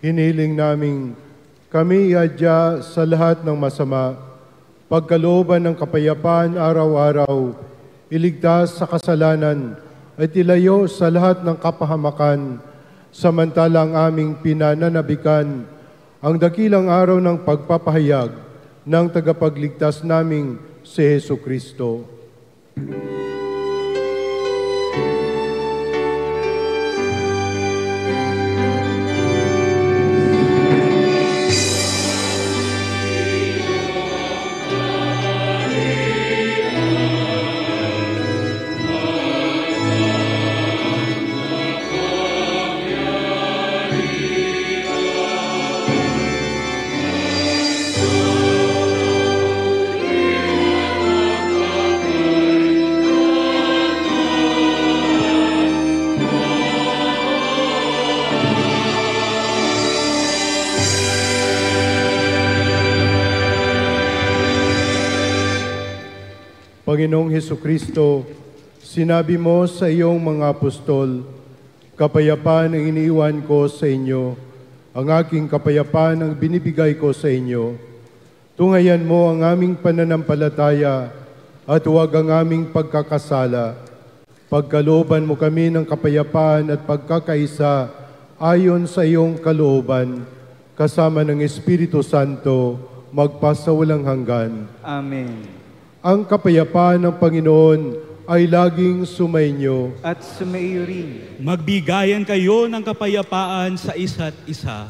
hiniling naming kami iadya sa lahat ng masama, pagkalooban ng kapayapaan araw-araw, iligtas sa kasalanan at ilayo sa lahat ng kapahamakan, samantalang aming pinananabikan ang dakilang araw ng pagpapahayag ng tagapagligtas naming si Jesucristo. Panginoong Hesukristo, sinabi mo sa iyong mga apostol, kapayapaan ang iniiwan ko sa inyo, ang aking kapayapaan ang binibigay ko sa inyo. Tunghayan mo ang aming pananampalataya at huwag ang aming pagkakasala. Pagkalooban mo kami ng kapayapaan at pagkakaisa ayon sa iyong kalooban, kasama ng Espiritu Santo, magpasawalang hanggan. Amen. Ang kapayapaan ng Panginoon ay laging sumainyo. At sumaiyo rin. Magbigayan kayo ng kapayapaan sa isa't isa.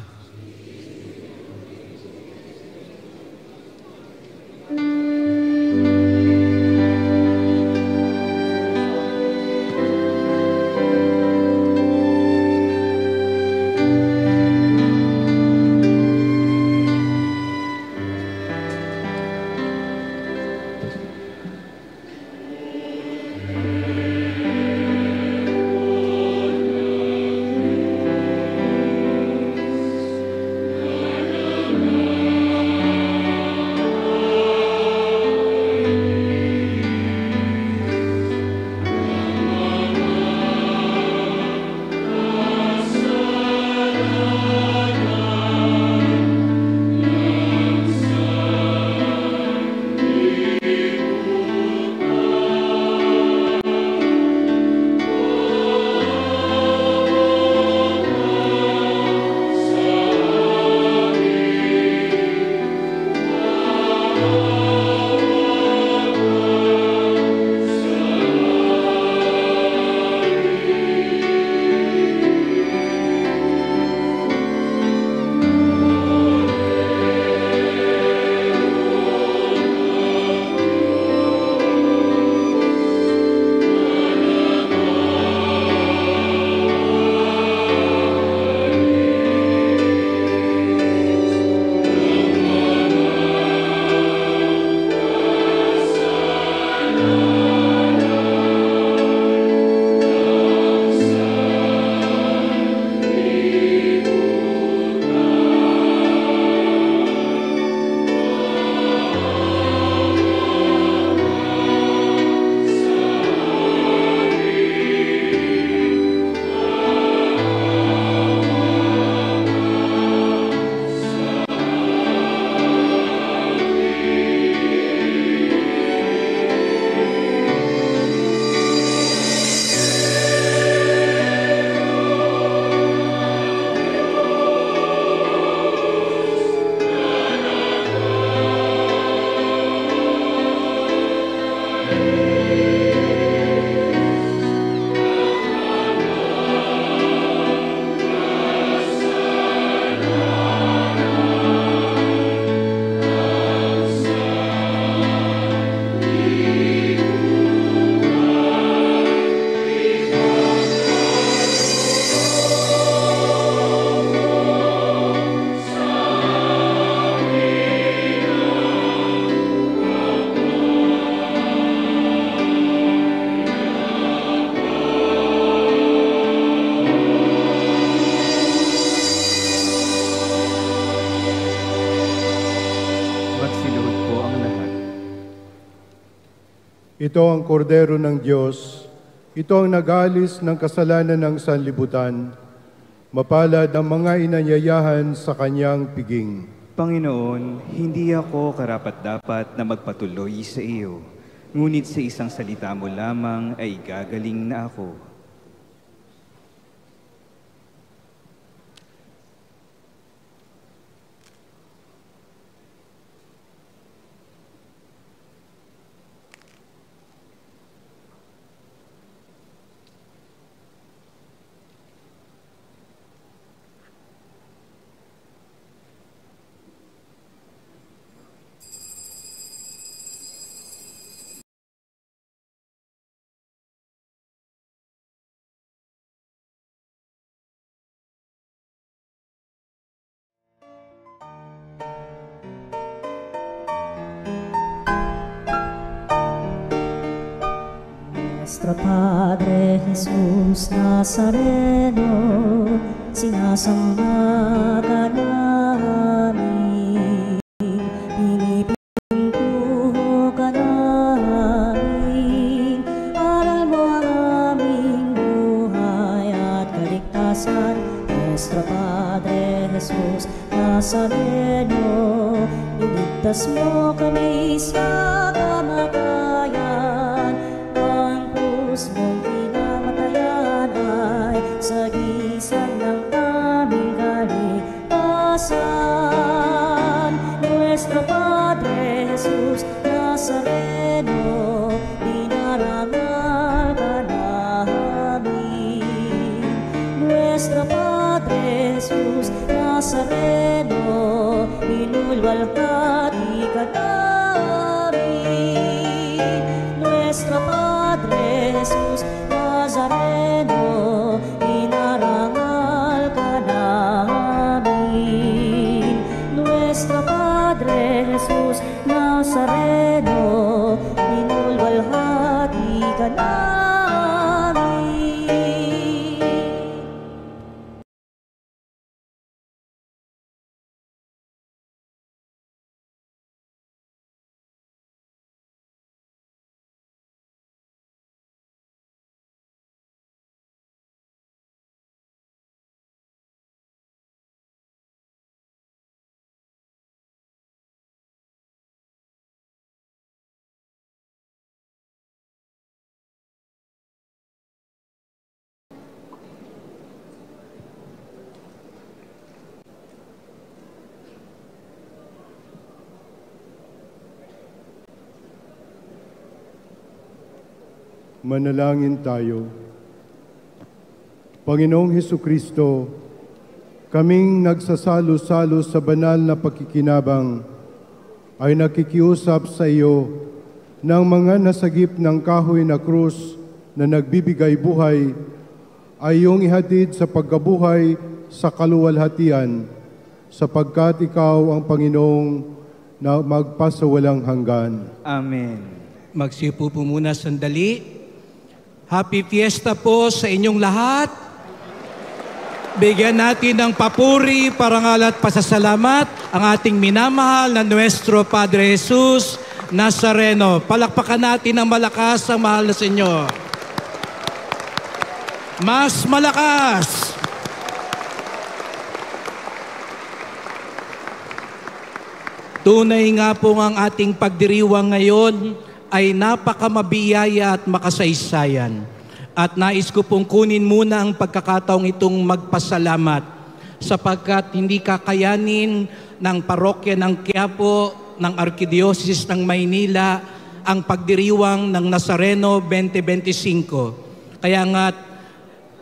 Ito ang kordero ng Diyos. Ito ang nag-alis ng kasalanan ng sanlibutan. Mapalad ang mga inanyayahan sa kanyang piging. Panginoon, hindi ako karapat-dapat na magpatuloy sa iyo, ngunit sa isang salita mo lamang ay gagaling na ako. Nuestro Padre Jesús Nazareno, sinasamba ka namin, pinipintuho ka namin, aral mo ang aming buhay at kaligtasan. Nuestro Padre Jesús Nazareno, iligtas mo kami sa kamatayan. Mong pinamatayan ay sagisag ng aming kaligtasan. Nuestro Padre Jesus Nazareno, dinarangal ka namin. Nuestro Padre Jesus Nazareno, inulwalhati ka namin. Nuestro Padre Jesus Nazareno, inarangal ka namin. Nuestro Padre Jesus Nazareno, inulwalhati ka namin. Manalangin tayo. Panginoong Hesukristo, kaming nagsasalo-salo sa banal na pakikinabang ay nakikiusap sa iyo ng mga nasagip ng kahoy na krus na nagbibigay buhay ay iyong ihatid sa pagkabuhay sa kaluwalhatian sapagkat ikaw ang Panginoong na magpasawalang hanggan. Amen. Magsiupo po muna sandali. Happy Fiesta po sa inyong lahat. Bigyan natin ng papuri, parangal at pasasalamat ang ating minamahal na Nuestro Padre Jesus Nazareno. Palakpakan natin ng malakas ang mahal na Senyor. Mas malakas! Tunay nga po ang ating pagdiriwang ngayon ay napakamabiyaya at makasaysayan. At nais ko pong kunin muna ang pagkakataong itong magpasalamat sapagkat hindi kakayanin ng parokya ng Quiapo, ng Arkidiocese ng Maynila, ang pagdiriwang ng Nazareno 2025. Kaya nga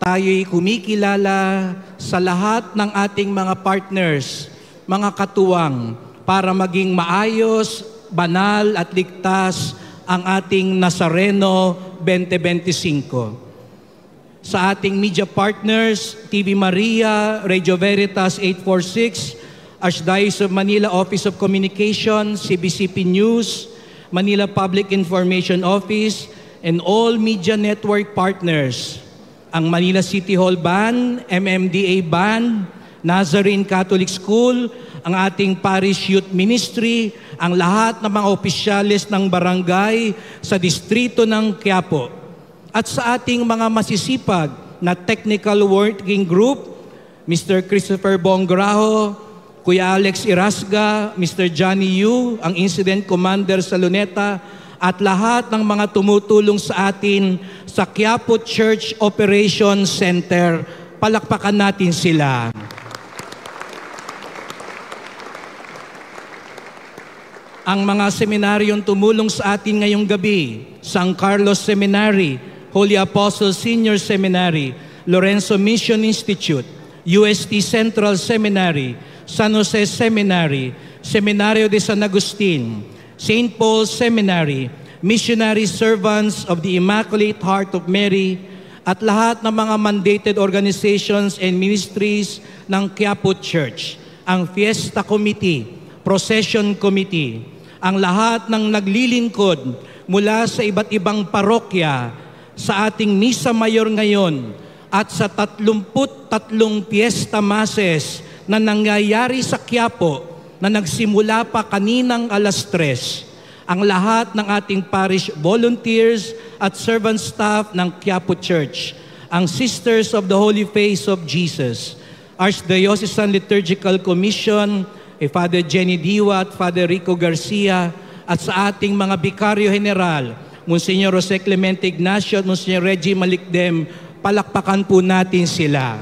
tayo'y kumikilala sa lahat ng ating mga partners, mga katuwang, para maging maayos, banal at ligtas ang ating Nazareno 2025. Sa ating media partners, TV Maria, Radio Veritas 846, Archdiocese of Manila Office of Communication, CBCP News, Manila Public Information Office, and all media network partners, ang Manila City Hall Band, MMDA Band, Nazarene Catholic School, ang ating Parish Youth Ministry, ang lahat ng mga opisyalis ng barangay sa distrito ng Quiapo, at sa ating mga masisipag na technical working group Mr. Christopher Bongraho, Kuya Alex Irasga, Mr. Johnny Yu, ang Incident Commander sa Luneta, at lahat ng mga tumutulong sa atin sa Quiapo Church Operations Center. Palakpakan natin sila. Ang mga seminaryong tumulong sa atin ngayong gabi, San Carlos Seminary, Holy Apostle Senior Seminary, Lorenzo Mission Institute, UST Central Seminary, San Jose Seminary, Seminario de San Agustin, St. Paul's Seminary, Missionary Servants of the Immaculate Heart of Mary, at lahat ng mga mandated organizations and ministries ng Quiapo Church, ang Fiesta Committee, Procession Committee, ang lahat ng naglilingkod mula sa iba't ibang parokya sa ating Misa Mayor ngayon at sa 33 Fiesta Masses na nangyayari sa Quiapo na nagsimula pa kaninang alas 3, ang lahat ng ating parish volunteers at servant staff ng Quiapo Church, ang Sisters of the Holy Face of Jesus, Archdiocesan Liturgical Commission, Father Jenny Diwa at Father Rico Garcia, at sa ating mga Bikaryo General, Monsignor Jose Clemente Ignacio at Monsignor Reggie Malikdem, palakpakan po natin sila.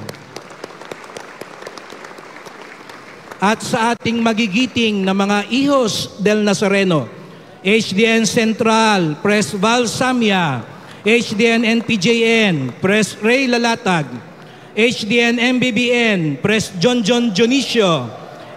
At sa ating magigiting na mga Hijos del Nazareno, HDN Central, Pres Val Samia, HDN NPJN, Pres Ray Lalatag, HDN MBBN, Pres John Dionisio,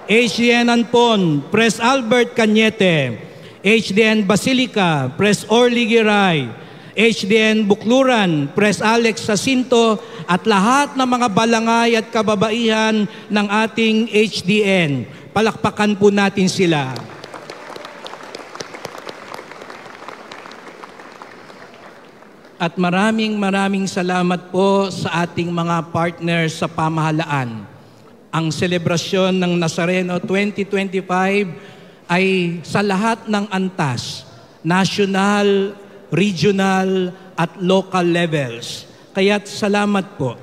HDN Anpon, Pres Albert Cañete, HDN Basilica, Pres Orly Giray, HDN Bukluran, Pres Alex Jacinto, at lahat ng mga balangay at kababaihan ng ating HDN. Palakpakan po natin sila. At maraming salamat po sa ating mga partners sa pamahalaan. Ang selebrasyon ng Nazareno 2025 ay sa lahat ng antas, national, regional, at local levels. Kaya't salamat po.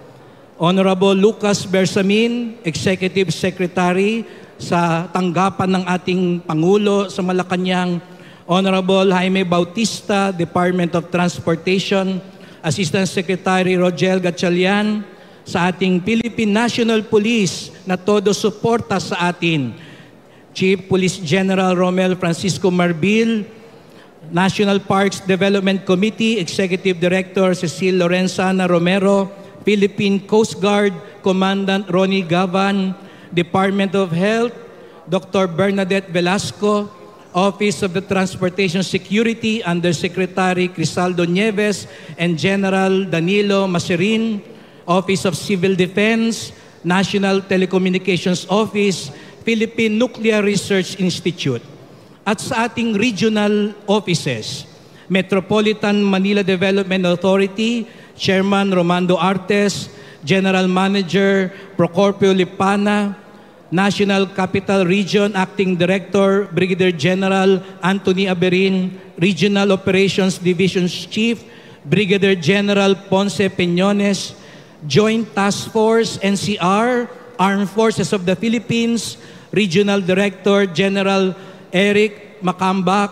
Honorable Lucas Bersamin, Executive Secretary sa tanggapan ng ating Pangulo sa Malacanang, Honorable Jaime Bautista, Department of Transportation, Assistant Secretary Rogel Gatchalian, sa ating Philippine National Police na todo suporta sa atin, Chief Police General Romel Francisco Marbil, National Parks Development Committee, Executive Director Cecil Lorenzana Romero, Philippine Coast Guard Commandant Ronnie Gavan, Department of Health, Dr. Bernadette Velasco, Office of the Transportation Security Undersecretary Crisaldo Nieves and General Danilo Maserin, Office of Civil Defense, National Telecommunications Office, Philippine Nuclear Research Institute. At sa ating regional offices, Metropolitan Manila Development Authority, Chairman Romando Artes, General Manager Procopio Lipana, National Capital Region Acting Director Brigadier General Anthony Aberin, Regional Operations Division Chief Brigadier General Ponce Peñones, Joint Task Force NCR, Armed Forces of the Philippines, Regional Director General Eric Macambak,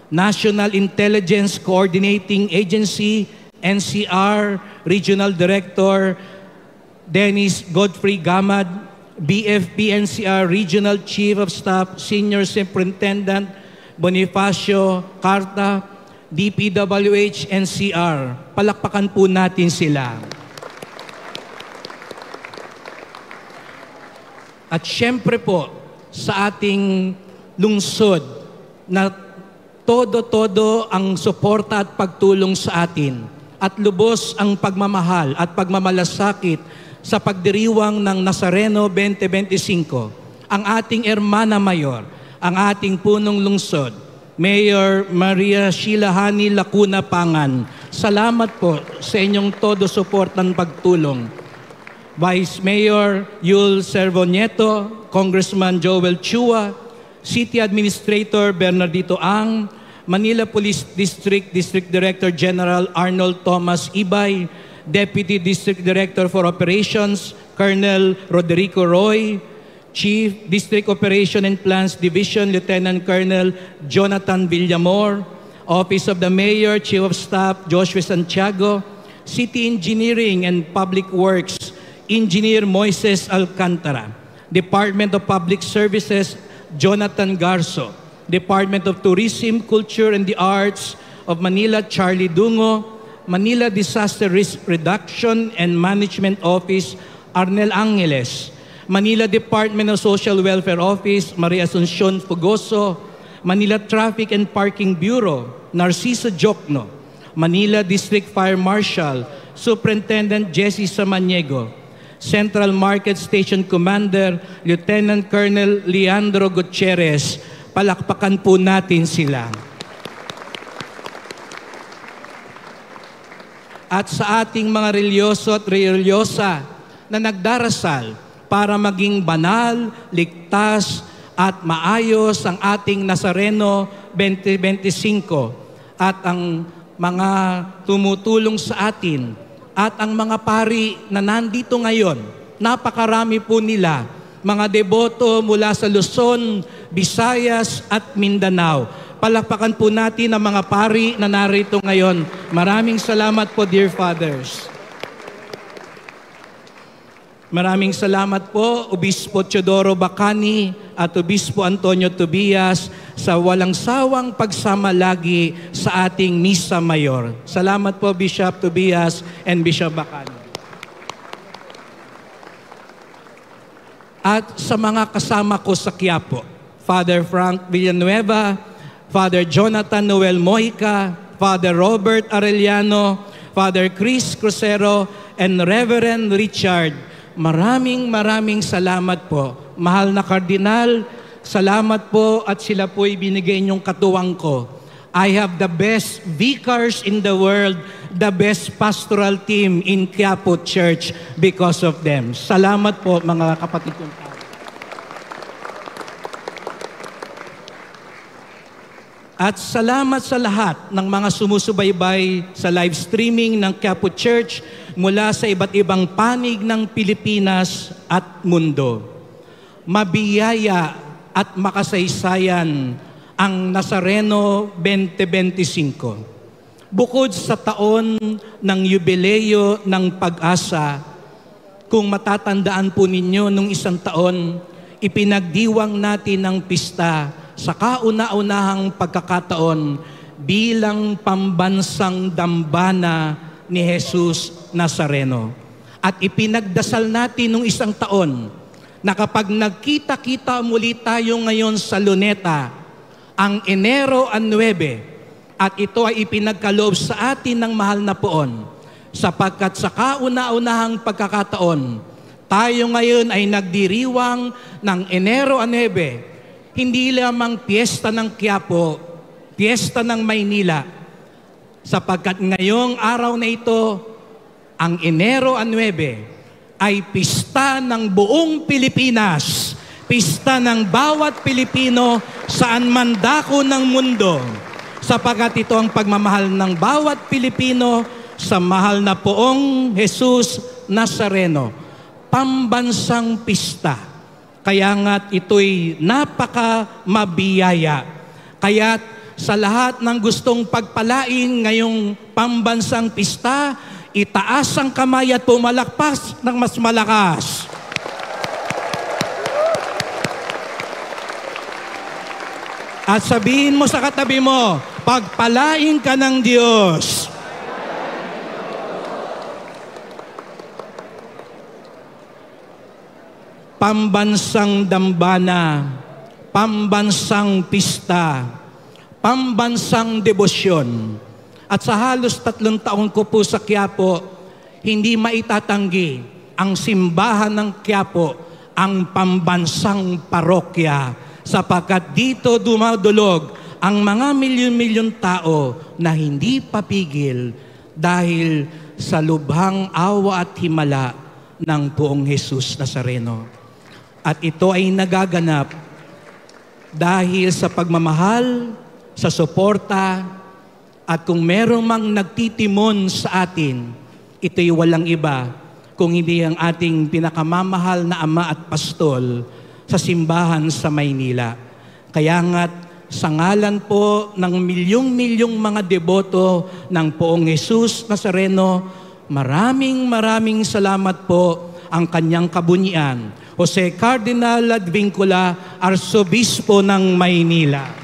National Intelligence Coordinating Agency, NCR, Regional Director Dennis Godfrey Gamad, BFP NCR Regional Chief of Staff, Senior Superintendent Bonifacio Carta, DPWH NCR. Palakpakan po natin sila. At syempre po, sa ating lungsod na todo-todo ang suporta at pagtulong sa atin at lubos ang pagmamahal at pagmamalasakit sa pagdiriwang ng Nazareno 2025, ang ating Hermana Mayor, ang ating punong lungsod, Mayor Maria Sheila Hani Lacuna Pangan. Salamat po sa inyong todo suportang pagtulong. Vice Mayor Yul Servonieto, Congressman Joel Chua, City Administrator Bernardito Ang, Manila Police District Director General Arnold Thomas Ibay, Deputy District Director for Operations Colonel Roderico Roy, Chief District Operation and Plans Division, Lieutenant Colonel Jonathan Villamor, Office of the Mayor, Chief of Staff Joshua Santiago, City Engineering and Public Works, Engineer Moises Alcantara, Department of Public Services, Jonathan Garso, Department of Tourism, Culture and the Arts of Manila, Charlie Dungo, Manila Disaster Risk Reduction and Management Office, Arnel Angeles, Manila Department of Social Welfare Office, Maria Asuncion Fugoso, Manila Traffic and Parking Bureau, Narciso Jokno, Manila District Fire Marshal, Superintendent Jesse Samaniego, Central Market Station Commander, Lieutenant Colonel Leandro Gutierrez. Palakpakan po natin sila. At sa ating mga relyoso at relyosa na nagdarasal para maging banal, ligtas, at maayos ang ating Nazareno 2025 at ang mga tumutulong sa atin at ang mga pari na nandito ngayon, napakarami po nila, mga deboto mula sa Luzon, Visayas at Mindanao. Palakpakan po natin ang mga pari na narito ngayon. Maraming salamat po, dear fathers. Maraming salamat po, Obispo Teodoro Bacani at Obispo Antonio Tobias sa walang sawang pagsama lagi sa ating Misa Mayor. Salamat po, Bishop Tobias and Bishop Bacani. At sa mga kasama ko sa Quiapo, Father Frank Villanueva, Father Jonathan Noel Mojica, Father Robert Arellano, Father Chris Crucero, and Reverend Richard, maraming salamat po. Mahal na Kardinal, salamat po at sila po'y binigay niyong katuwang ko. I have the best vicars in the world, the best pastoral team in Quiapo Church because of them. Salamat po mga kapatid kong tao. At salamat sa lahat ng mga sumusubaybay sa live streaming ng Quiapo Church mula sa iba't ibang panig ng Pilipinas at mundo. Mabiyaya at makasaysayan ang Nazareno 2025. Bukod sa taon ng yubileo ng pag-asa, kung matatandaan po ninyo nung isang taon, ipinagdiwang natin ang pista sa kauna-unahang pagkakataon bilang pambansang dambana ni Jesus Nazareno. At ipinagdasal natin nung isang taon na kapag nagkita-kita muli tayo ngayon sa Luneta, ang Enero 9, at ito ay ipinagkaloob sa atin ng mahal na poon, sapagkat sa kauna-unahang pagkakataon, tayo ngayon ay nagdiriwang ng Enero 9, hindi lamang piyesta ng Quiapo, piyesta ng Maynila, sapagkat ngayong araw na ito, ang Enero 9, ay pista ng buong Pilipinas, pista ng bawat Pilipino saan man dako ng mundo, sapagkat ito ang pagmamahal ng bawat Pilipino sa mahal na poong Jesus Nazareno, pambansang pista. Kaya nga't ito'y napaka-mabiyaya. Kaya't sa lahat ng gustong pagpalain ngayong pambansang pista, itaas ang kamay at pumalakpas ng mas malakas. At sabihin mo sa katabi mo, pagpalain ka ng Diyos. Pambansang dambana, pambansang pista, pambansang debosyon. At sa halos 3 taon ko po sa Quiapo, hindi maitatanggi ang simbahan ng Quiapo, ang pambansang parokya, sapagkat dito dumadulog ang mga milyon-milyon tao na hindi papigil dahil sa lubhang awa at himala ng poong Jesus Nazareno. At ito ay nagaganap dahil sa pagmamahal, sa suporta, at kung meron mang nagtitimon sa atin, ito'y walang iba, kung hindi ang ating pinakamamahal na ama at pastol sa simbahan sa Maynila. Kaya nga't sa ngalan po ng milyong-milyong mga deboto ng Poong Jesus Nazareno, maraming salamat po ang kanyang kabunyian, Jose Cardinal Advincula, Arsobispo ng Maynila.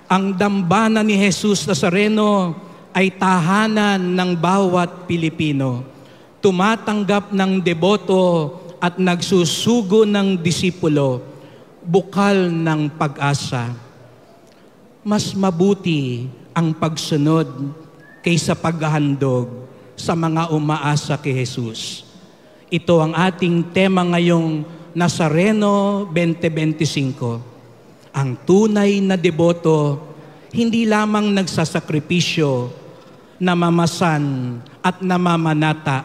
Ang dambana ni Jesus Nazareno ay tahanan ng bawat Pilipino. Tumatanggap ng deboto at nagsusugo ng disipulo, bukal ng pag-asa. Mas mabuti ang pagsunod kaysa paghahandog sa mga umaasa kay Jesus. Ito ang ating tema ngayong Nazareno 2025. Ang tunay na deboto, hindi lamang nagsasakripisyo, namamasan at namamanata.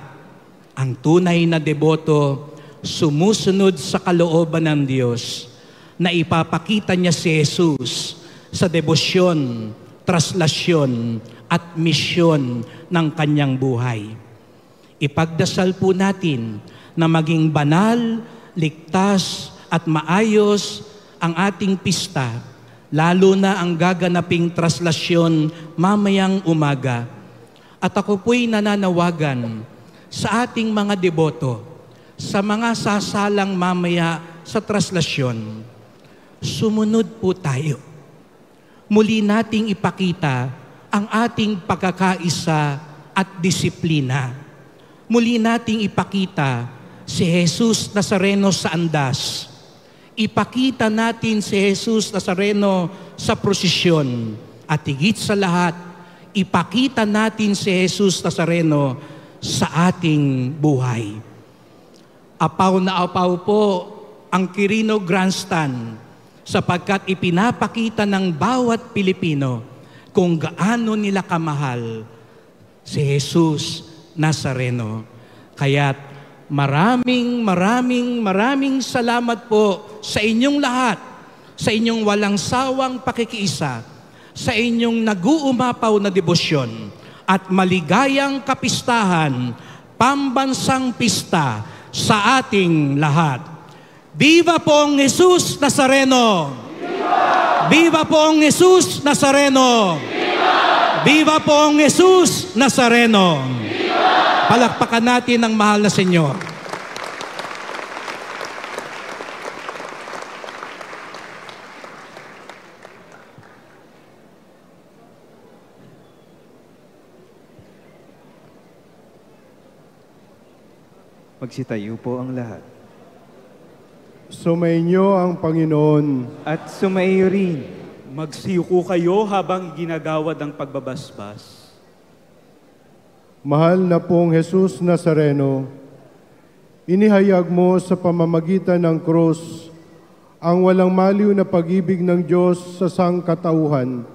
Ang tunay na deboto, sumusunod sa kalooban ng Diyos na ipapakita niya si Jesus sa debosyon, traslasyon at misyon ng kanyang buhay. Ipagdasal po natin na maging banal, ligtas at maayos ang ating pista, lalo na ang gaganaping traslasyon mamayang umaga. At ako po'y nananawagan sa ating mga deboto, sa mga sasalang mamaya sa traslasyon, sumunod po tayo. Muli nating ipakita ang ating pagkakaisa at disiplina. Muli nating ipakita si Jesus Nazareno sa andas. Ipakita natin si Jesus Nazareno sa prosesyon. At higit sa lahat, ipakita natin si Jesus Nazareno sa ating buhay. Apaw na apaw po ang Quirino Grandstand sapagkat ipinapakita ng bawat Pilipino kung gaano nila kamahal si Jesus Nazareno. Kaya't maraming salamat po sa inyong lahat, sa inyong walang sawang pakikiisa, sa inyong nag-uumapaw na debosyon, at maligayang kapistahan, pambansang pista sa ating lahat. Viva Poong Jesus Nazareno! Viva! Viva Poong Jesus Nazareno! Viva! Viva Poong Jesus Nazareno! Viva! Palakpakan natin ang mahal na Senyor. Magsitayo po ang lahat. Sumainyo ang Panginoon. At sumaiyo rin. Magsiyuko kayo habang ginagawad ang pagbabasbas. Mahal na Poong Jesus Nazareno, inihayag mo sa pamamagitan ng krus ang walang maliw na pag-ibig ng Diyos sa sangkatauhan.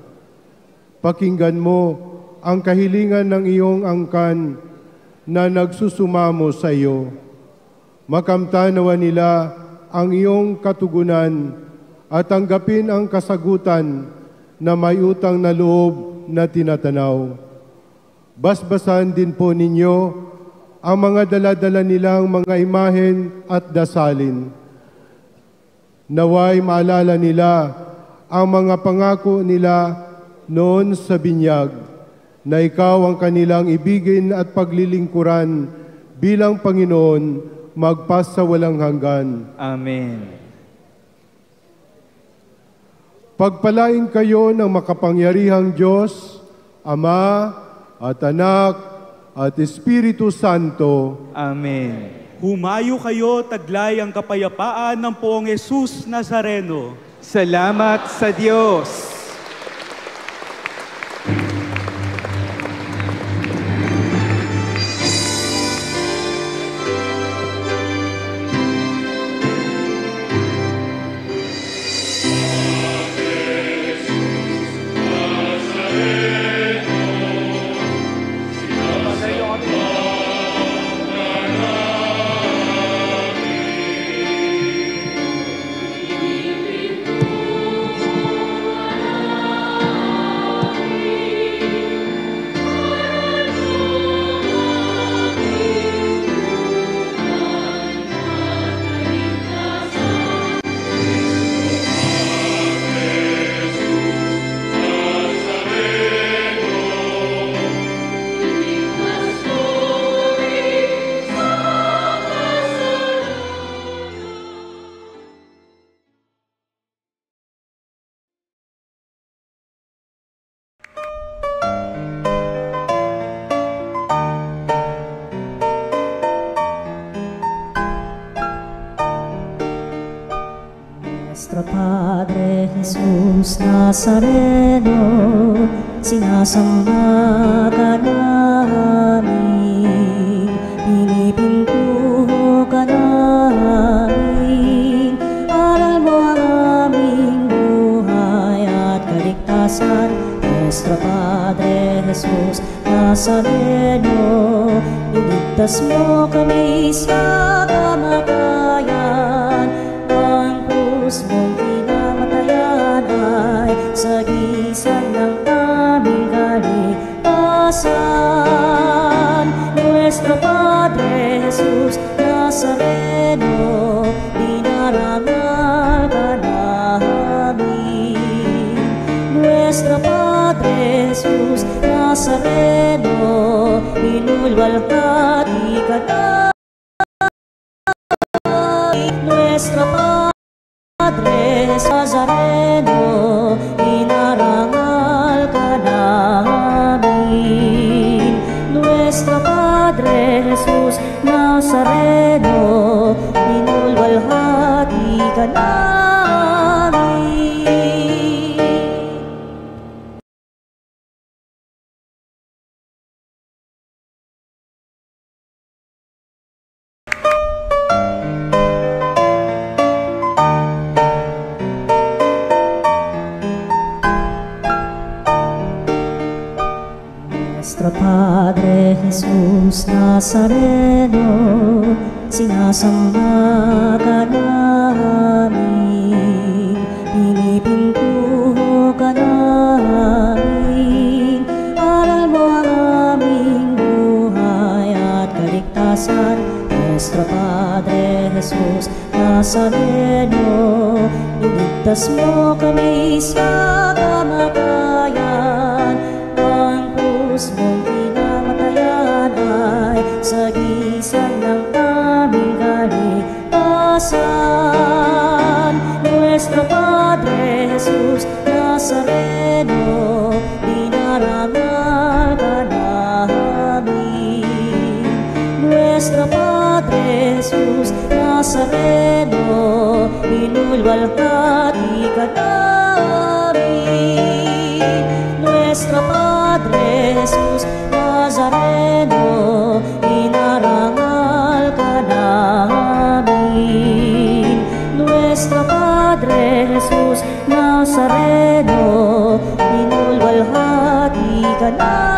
Pakinggan mo ang kahilingan ng iyong angkan na nagsusumamo sa iyo. Makamtanawa nila ang iyong katugunan at tanggapin ang kasagutan na may utang na loob na tinatanaw. Basbasan din po ninyo ang mga dala-dala nilang mga imahen at dasalin. Naway maalala nila ang mga pangako nila noon sa binyag, na ikaw ang kanilang ibigin at paglilingkuran bilang Panginoon magpas sa walang hanggan. Amen. Pagpalain kayo ng makapangyarihang Diyos, Ama at Anak at Espiritu Santo. Amen. Humayo kayo, taglay ang kapayapaan ng Poong Jesus Nazareno. Salamat sa Diyos. Nuestro Padre Jesus Nazareno, sinasamba ka namin, pinipintuho ka namin, aral mo ang aming buhay at kaligtasan. Nuestro Padre Jesus Nazareno, iligtas mo kami sa kamatayan. Ang krus mong pinamatayan ay sagisag ng aming kaligtasan. Nuestro Padre Jesus Nazareno, dinarangal ka namin. Nuestro Padre Jesus Nazareno, inulwalhati ka namin. Nuestro Padre Nazareno, inarangal ka namin. Nuestro Padre Jesus Nazareno, inulwalhati ka namin. Nuestro Padre Jesus Nazareno, sinasamba ka namin, pinipintuho ka namin, aral mo ang aming buhay at kaligtasan. Nuestro Padre Jesus Nazareno, iligtas mo kami sa kamatayan. Ang krus mong pinamatayan ay sagisag ng aming kaligtasan. Nuestro Padre Jesus Nazareno, dinarangal ka namin. Nuestro Padre Jesus Nazareno, inulwalhati ka namin. Nuestro Padre Jesus Nazareno, inarangal ka namin. Nuestro Padre Jesus Nazareno, inulwalhati ka namin.